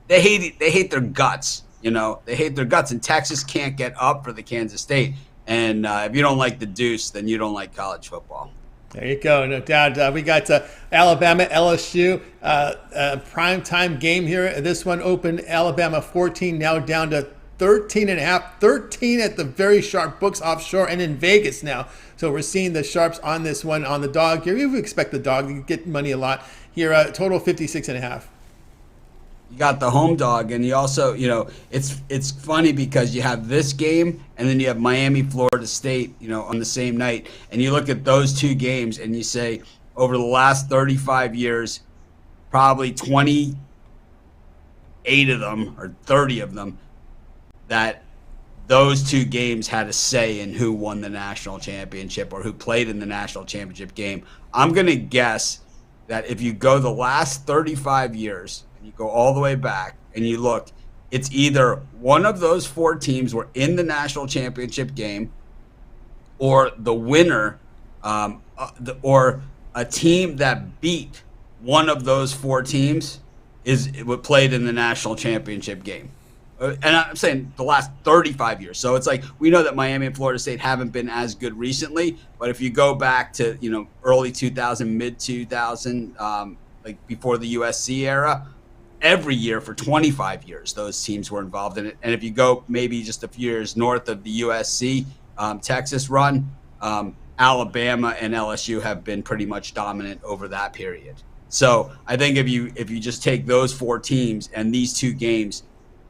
Speaker 6: They hate their guts You know, they hate their guts, and Texas can't get up for the Kansas State. And if you don't like the deuce, then you don't like college football.
Speaker 1: There you go, no doubt. We got Alabama, LSU, primetime game here. This one opened Alabama 14, now down to 13.5, 13 at the very sharp books offshore and in Vegas now. So we're seeing the sharps on this one on the dog here. You expect the dog to get money a lot here. Total 56.5.
Speaker 6: You got the home dog, and you also, you know, it's funny because you have this game and then you have Miami, Florida State, you know, on the same night. And you look at those two games and you say, over the last 35 years, probably 28 of them or 30 of them, that those two games had a say in who won the national championship or who played in the national championship game. I'm going to guess that if you go the last 35 years, you go all the way back and you look, it's either one of those four teams were in the national championship game, or the winner, or a team that beat one of those four teams is what played in the national championship game. And I'm saying the last 35 years. So it's like, we know that Miami and Florida State haven't been as good recently, but if you go back to, you know, early 2000, mid 2000, like before the USC era, every year for 25 years, those teams were involved in it. And if you go maybe just a few years north of the USC, Texas run, Alabama and LSU have been pretty much dominant over that period. So I think if you just take those four teams and these two games,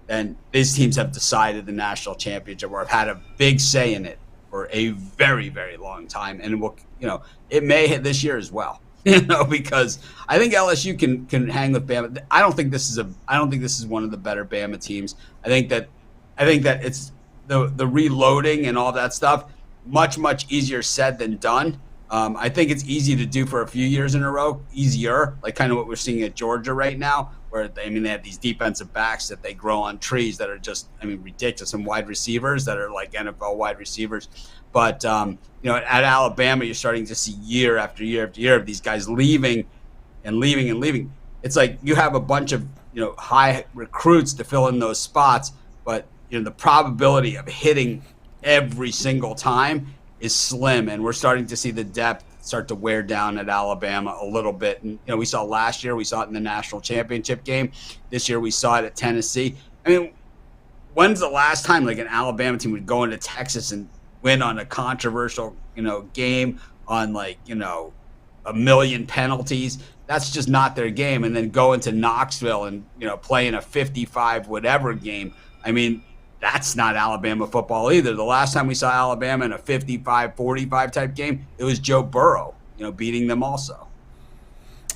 Speaker 6: then these teams have decided the national championship or have had a big say in it for a very, very long time. And it will, you know, it may hit this year as well. You know, because I think LSU can hang with Bama. I don't think this is one of the better Bama teams. I think that it's the reloading and all that stuff, much easier said than done. I think it's easy to do for a few years in a row, easier, like kind of what we're seeing at Georgia right now, where they have these defensive backs that they grow on trees that are just, ridiculous, and wide receivers that are like NFL wide receivers. But you know, at Alabama, you're starting to see year after year after year of these guys leaving. It's like you have a bunch of, you know, high recruits to fill in those spots, but you know the probability of hitting every single time is slim, and we're starting to see the depth start to wear down at Alabama a little bit. And you know, we saw last year, we saw it in the national championship game. This year, we saw it at Tennessee. I mean, when's the last time like an Alabama team would go into Texas and win on a controversial, you know, game on like, you know, a million penalties? That's just not their game. And then go into Knoxville and, you know, play in a 55 whatever game. I mean, that's not Alabama football either. The last time we saw Alabama in a 55-45 type game, it was Joe Burrow, you know, beating them also.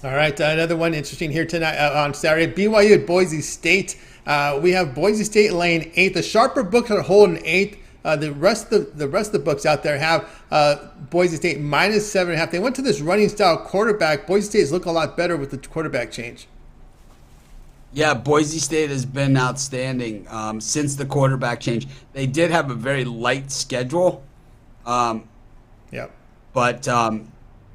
Speaker 6: All
Speaker 1: right, another one interesting here tonight on Saturday. BYU at Boise State. We have Boise State laying 8. The sharper books are holding 8. The rest of the books out there have Boise State minus 7.5. They went to this running style quarterback. Boise State has looked a lot better with the quarterback change.
Speaker 6: Yeah, Boise State has been outstanding since the quarterback change. They did have a very light schedule. But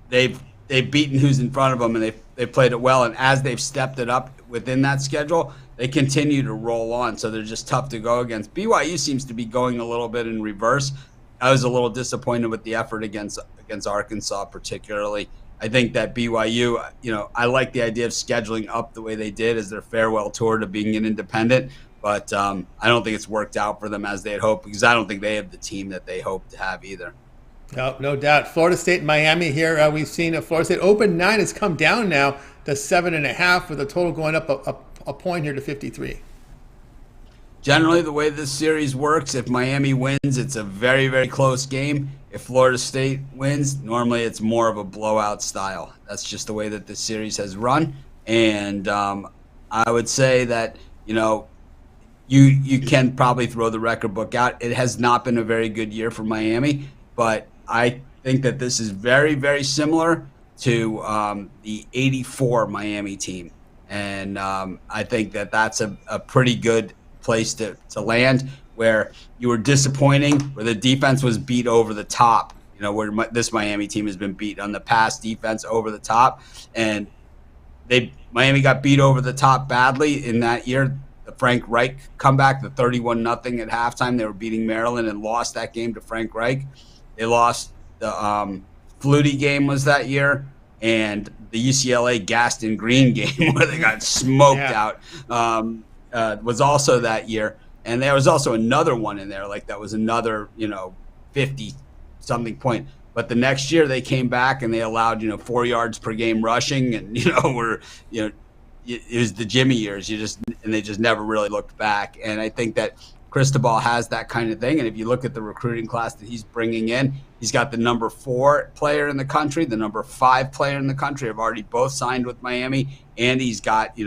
Speaker 6: they've beaten who's in front of them, and they've played it well. And as they've stepped it up within that schedule, they continue to roll on. So they're just tough to go against. BYU seems to be going a little bit in reverse. I was a little disappointed with the effort against Arkansas particularly. I think that BYU, you know, I like the idea of scheduling up the way they did as their farewell tour to being an independent, but I don't think it's worked out for them as they had hoped, because I don't think they have the team that they hope to have either.
Speaker 1: No doubt. Florida State and Miami here. We've seen Florida State open 9 has come down now to 7.5, with a total going up a point here to 53.
Speaker 6: Generally, the way this series works, if Miami wins, it's a very, very close game. If Florida State wins, normally it's more of a blowout style. That's just the way that this series has run. And I would say that, you know, you can probably throw the record book out. It has not been a very good year for Miami, but I think that this is very, very similar to the '84 Miami team. And I think that that's a pretty good place to land, where you were disappointing, where the defense was beat over the top, you know, where this Miami team has been beat on the pass defense over the top. And Miami got beat over the top badly in that year, the Frank Reich comeback, the 31-0 at halftime. They were beating Maryland and lost that game to Frank Reich. They lost the Flutie game was that year, and the UCLA Gaston Green game where they got smoked out was also that year. And there was also another one in there, like that was another, 50-something point. But the next year they came back and they allowed, 4 yards per game rushing, and it was the Jimmy years. And they just never really looked back. And I think that Cristobal has that kind of thing. And if you look at the recruiting class that he's bringing in, he's got the number 4 player in the country, the number 5 player in the country have already both signed with Miami, and he's got,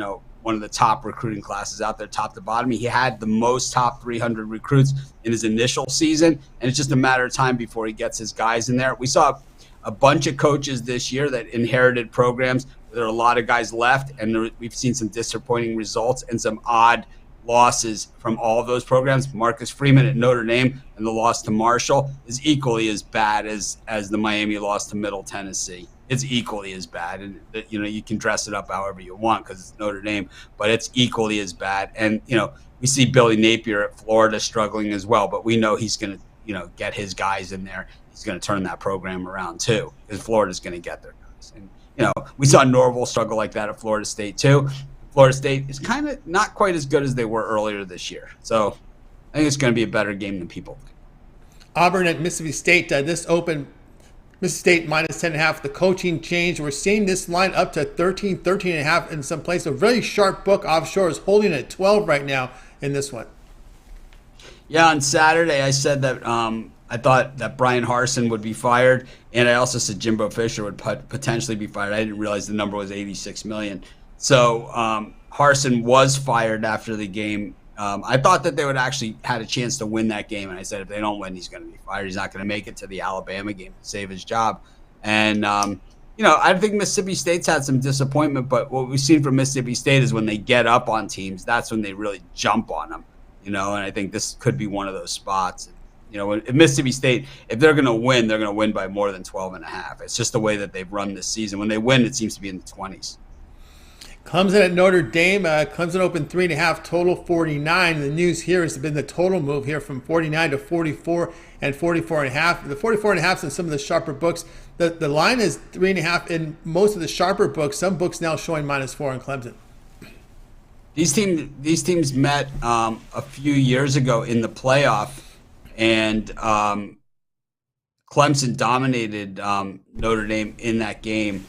Speaker 6: one of the top recruiting classes out there, top to bottom. He had the most top 300 recruits in his initial season, and it's just a matter of time before he gets his guys in there. We saw a bunch of coaches this year that inherited programs. There are a lot of guys left, and we've seen some disappointing results and some odd losses from all of those programs. Marcus Freeman at Notre Dame and the loss to Marshall is equally as bad as the Miami loss to Middle Tennessee. It's equally as bad, and you can dress it up however you want because it's Notre Dame, but it's equally as bad. And we see Billy Napier at Florida struggling as well, but we know he's going to get his guys in there. He's going to turn that program around too, because Florida's going to get their guys. And we saw Norville struggle like that at Florida State too. Florida State is kind of not quite as good as they were earlier this year, so I think it's going to be a better game than people think.
Speaker 1: Auburn at Mississippi State. This open. Mississippi State minus 10.5. The coaching change. We're seeing this line up to 13.5 in some places. A really sharp book offshore is holding at 12 right now in this one.
Speaker 6: Yeah, on Saturday I said that I thought that Brian Harsin would be fired, and I also said Jimbo Fisher would potentially be fired. I didn't realize the number was $86 million. So Harsin was fired after the game. I thought that they would actually had a chance to win that game, and I said if they don't win, he's going to be fired. He's not going to make it to the Alabama game to save his job. And I think Mississippi State's had some disappointment, but what we've seen from Mississippi State is when they get up on teams, that's when they really jump on them. And I think this could be one of those spots. If Mississippi State, if they're going to win by more than 12.5. It's just the way that they've run this season. When they win, it seems to be in the 20s.
Speaker 1: Clemson at Notre Dame. Clemson opened 3.5, total 49. The news here has been the total move here from 49 to 44 and 44.5. The 44.5 in some of the sharper books. The line is 3.5 in most of the sharper books. Some books now showing -4 in Clemson.
Speaker 6: These teams met a few years ago in the playoff, and Clemson dominated Notre Dame in that game.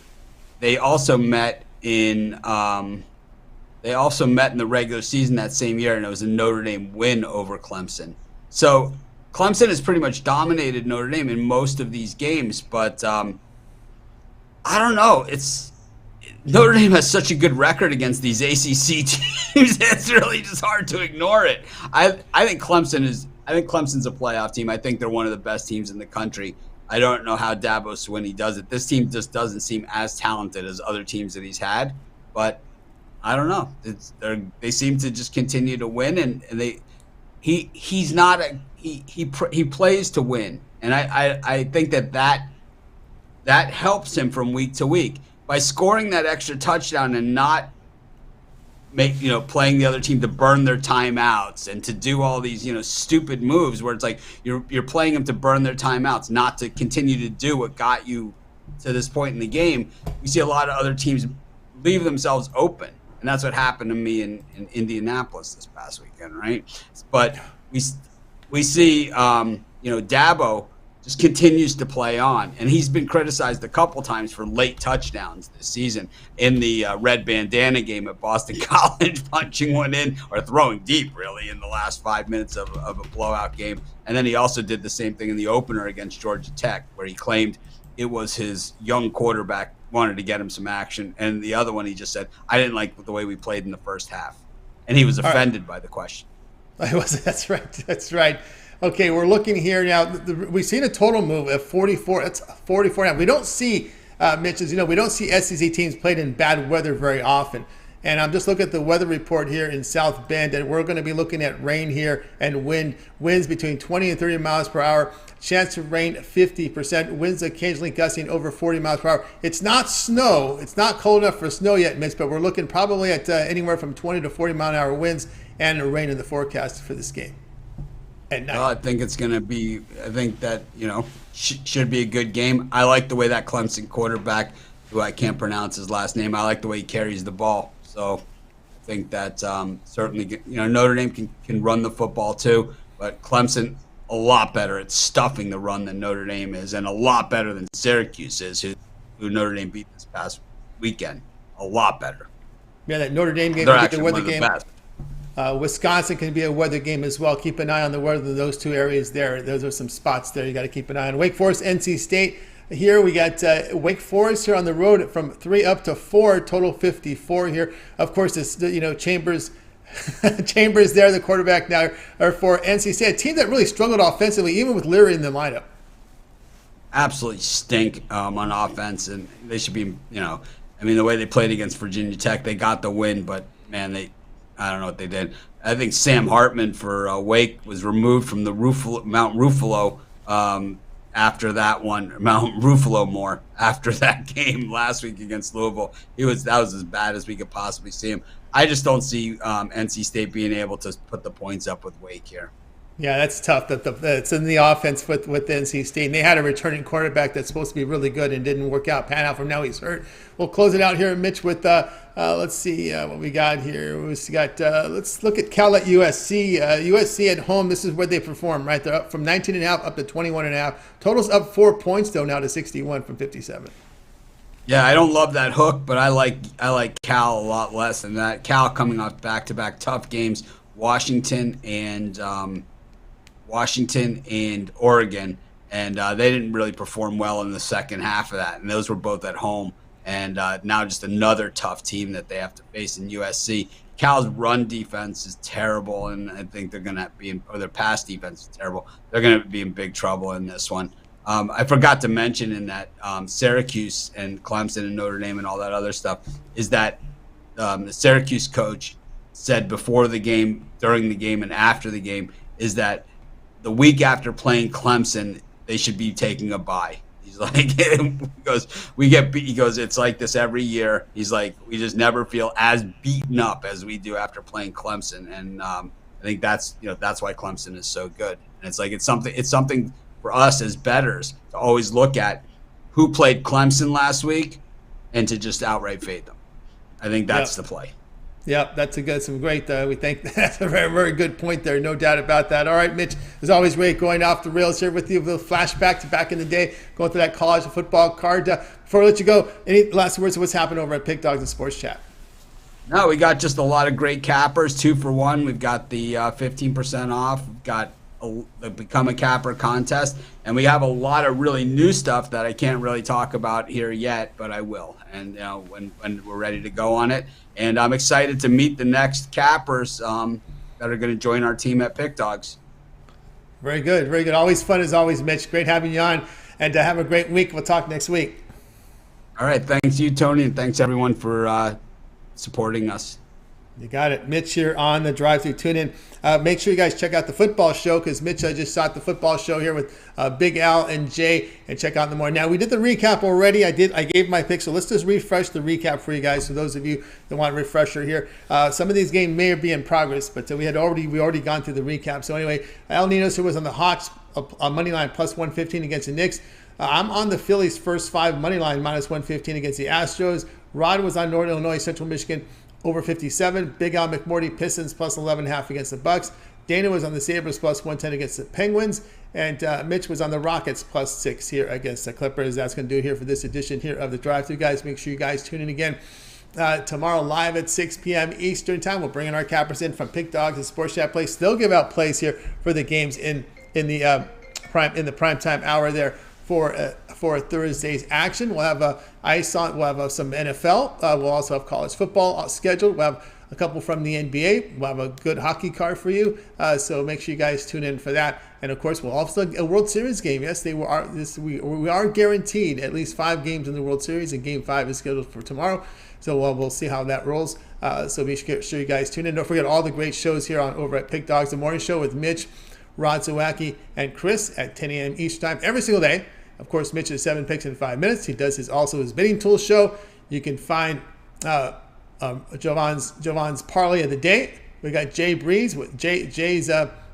Speaker 6: They also met in the regular season that same year, and it was a Notre Dame win over Clemson. So Clemson has pretty much dominated Notre Dame in most of these games, but I don't know. Notre Dame has such a good record against these ACC teams. It's really just hard to ignore it. I think Clemson's a playoff team. I think they're one of the best teams in the country. I don't know how Dabo Swinney does it. This team just doesn't seem as talented as other teams that he's had, but I don't know. They seem to just continue to win, and he plays to win, and I think that helps him from week to week by scoring that extra touchdown and not playing the other team to burn their timeouts and to do all these, stupid moves where it's like you're playing them to burn their timeouts, not to continue to do what got you to this point in the game. We see a lot of other teams leave themselves open, and that's what happened to me in Indianapolis this past weekend, right? But we see, Dabo just continues to play on, and he's been criticized a couple times for late touchdowns this season. In the red bandana game at Boston College, punching one in or throwing deep, really, in the last 5 minutes of a blowout game. And then he also did the same thing in the opener against Georgia Tech, where he claimed it was his young quarterback wanted to get him some action. And the other one, he just said, I didn't like the way we played in the first half. And he was offended by the question.
Speaker 1: That's right. Okay, we're looking here now. We've seen a total move of 44. It's 44 now. We don't see, Mitch, as you know, we don't see SEC teams played in bad weather very often. And I'm just looking at the weather report here in South Bend, and we're going to be looking at rain here and winds between 20 and 30 miles per hour. Chance of rain 50%. Winds occasionally gusting over 40 miles per hour. It's not snow. It's not cold enough for snow yet, Mitch, but we're looking probably at anywhere from 20 to 40 mile an hour winds and rain in the forecast for this game at night.
Speaker 6: Well, I think it's going to be, I think that, should be a good game. I like the way that Clemson quarterback, who I can't pronounce his last name, I like the way he carries the ball. So I think that certainly, Notre Dame can run the football too, but Clemson a lot better at stuffing the run than Notre Dame is, and a lot better than Syracuse is, who Notre Dame beat this past weekend. A lot better.
Speaker 1: Yeah, that Notre Dame game
Speaker 6: They're
Speaker 1: can be
Speaker 6: actually
Speaker 1: a
Speaker 6: one
Speaker 1: weather
Speaker 6: of the
Speaker 1: game.
Speaker 6: best.
Speaker 1: Wisconsin can be a weather game as well. Keep an eye on the weather in those two areas there. Those are some spots there you got to keep an eye on. Wake Forest, NC State. Here we got Wake Forest here on the road from 3 up to 4, total 54 here. Of course, it's Chambers. Chambers there, the quarterback now for NC State, a team that really struggled offensively, even with Leary in the lineup.
Speaker 6: Absolutely stink on offense, and they should be, the way they played against Virginia Tech, they got the win, but man, I don't know what they did. I think Sam Hartman for Wake was removed from the Mount Ruffalo after that one, Mount Ruffalo more after that game last week against Louisville. That was as bad as we could possibly see him. I just don't see NC State being able to put the points up with Wake here.
Speaker 1: Yeah, that's tough. It's in the offense with NC State. And they had a returning quarterback that's supposed to be really good and didn't work out. Pan out from now, he's hurt. We'll close it out here, Mitch, with let's see what we got here. Let's look at Cal at USC. USC at home, this is where they perform, right? They're up from 19.5 up to 21.5. Total's up 4 points, though, now to 61 from 57.
Speaker 6: Yeah, I don't love that hook, but I like Cal a lot less than that. Cal coming off back-to-back tough games, Washington and Oregon, and they didn't really perform well in the second half of that, and those were both at home. And now just another tough team that they have to face in USC. Cal's run defense is terrible, and I think they're going to be their pass defense is terrible. They're going to be in big trouble in this one. I forgot to mention in that Syracuse and Clemson and Notre Dame and all that other stuff is that the Syracuse coach said before the game, during the game, and after the game is that the week after playing Clemson, they should be taking a bye. He's like, he goes, it's like this every year. He's like, we just never feel as beaten up as we do after playing Clemson. And I think that's why Clemson is so good. And it's like, it's something for us as bettors to always look at who played Clemson last week and to just outright fade them. I think that's the play.
Speaker 1: Yep, that's some great. We think that's a very, very good point there. No doubt about that. All right, Mitch, as always, great going off the rails here with you. A little flashback to back in the day, going through that college football card. Before I let you go, any last words of what's happened over at Pig Dogs and Sports Chat?
Speaker 6: No, we got just a lot of great cappers, 2 for 1. We've got the 15% off. We've got the Become a Capper contest, and we have a lot of really new stuff that I can't really talk about here yet, but I will, and when we're ready to go on it. And I'm excited to meet the next cappers that are going to join our team at Pick Dogs.
Speaker 1: Very good, very good. Always fun as always, Mitch. Great having you on, and have a great week. We'll talk next week.
Speaker 6: All right, thanks you, Tony, and thanks everyone for supporting us.
Speaker 1: You got it. Mitch here on the drive-thru. Tune in. Make sure you guys check out the football show because Mitch just shot the football show here with Big Al and Jay, and check out the more. Now, we did the recap already. I gave my picks, so let's just refresh the recap for you guys. For those of you that want a refresher here, some of these games may be in progress, but we already gone through the recap. So anyway, Al Ninos, who was on the Hawks on money line plus 115 against the Knicks. I'm on the Phillies first 5 money line minus 115 against the Astros. Rod was on Northern Illinois, Central Michigan over 57. Big Al McMordie, Pistons plus 11.5 against the Bucks. Dana was on the Sabres plus 110 against the Penguins. And Mitch was on the Rockets plus 6 here against the Clippers. That's going to do it here for this edition here of the Drive-Thru. Guys, make sure you guys tune in again tomorrow live at 6 p.m. Eastern Time. We'll bring in our cappers in from Pick Dogs and Sports Chat Plays. They'll give out plays here for the games in the prime time hour there for Thursday's action. We'll have ice on. We'll have some NFL. We'll also have college football scheduled. We'll have a couple from the NBA. We'll have a good hockey card for you. So make sure you guys tune in for that. And of course, we'll also a World Series game. Yes, we are guaranteed at least 5 games in the World Series, and Game 5 is scheduled for tomorrow. So we'll see how that rolls. So be sure you guys tune in. Don't forget all the great shows here over at Pick Dogs, the morning show with Mitch, Rod, Zawacky, and Chris at 10 a.m. each time every single day. Of course, Mitch is 7 picks in 5 minutes. He does also his bidding tool show. You can find Jovan's parlay of the day. We got Jay Breeze with Jay's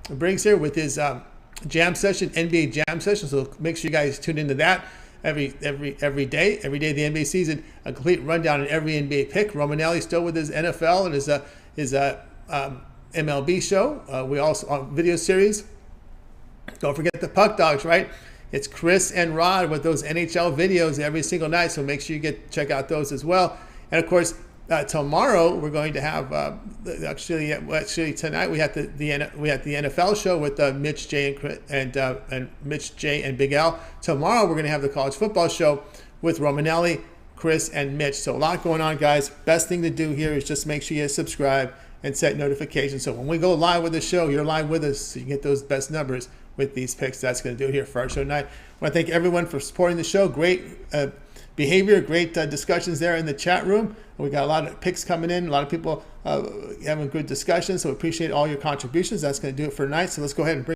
Speaker 1: Briggs here with his jam session, NBA jam session. So make sure you guys tune into that every day of the NBA season. A complete rundown on every NBA pick. Romanelli still with his NFL and his MLB show. We also on video series. Don't forget the Puck Dogs, right? It's Chris and Rod with those NHL videos every single night. So make sure you check out those as well. And of course, tomorrow we're going to have actually tonight we have the NFL show with Mitch, Jay, and Mitch, Jay, and Big Al. Tomorrow we're going to have the college football show with Romanelli, Chris, and Mitch. So a lot going on, guys. Best thing to do here is just make sure you subscribe and set notifications. So when we go live with the show, you're live with us, so you can get those best numbers with these picks. That's going to do it here for our show tonight. I want to thank everyone for supporting the show. Great behavior, great discussions there in the chat room. We got a lot of picks coming in, a lot of people having good discussions, so we appreciate all your contributions. That's going to do it for tonight. So let's go ahead and bring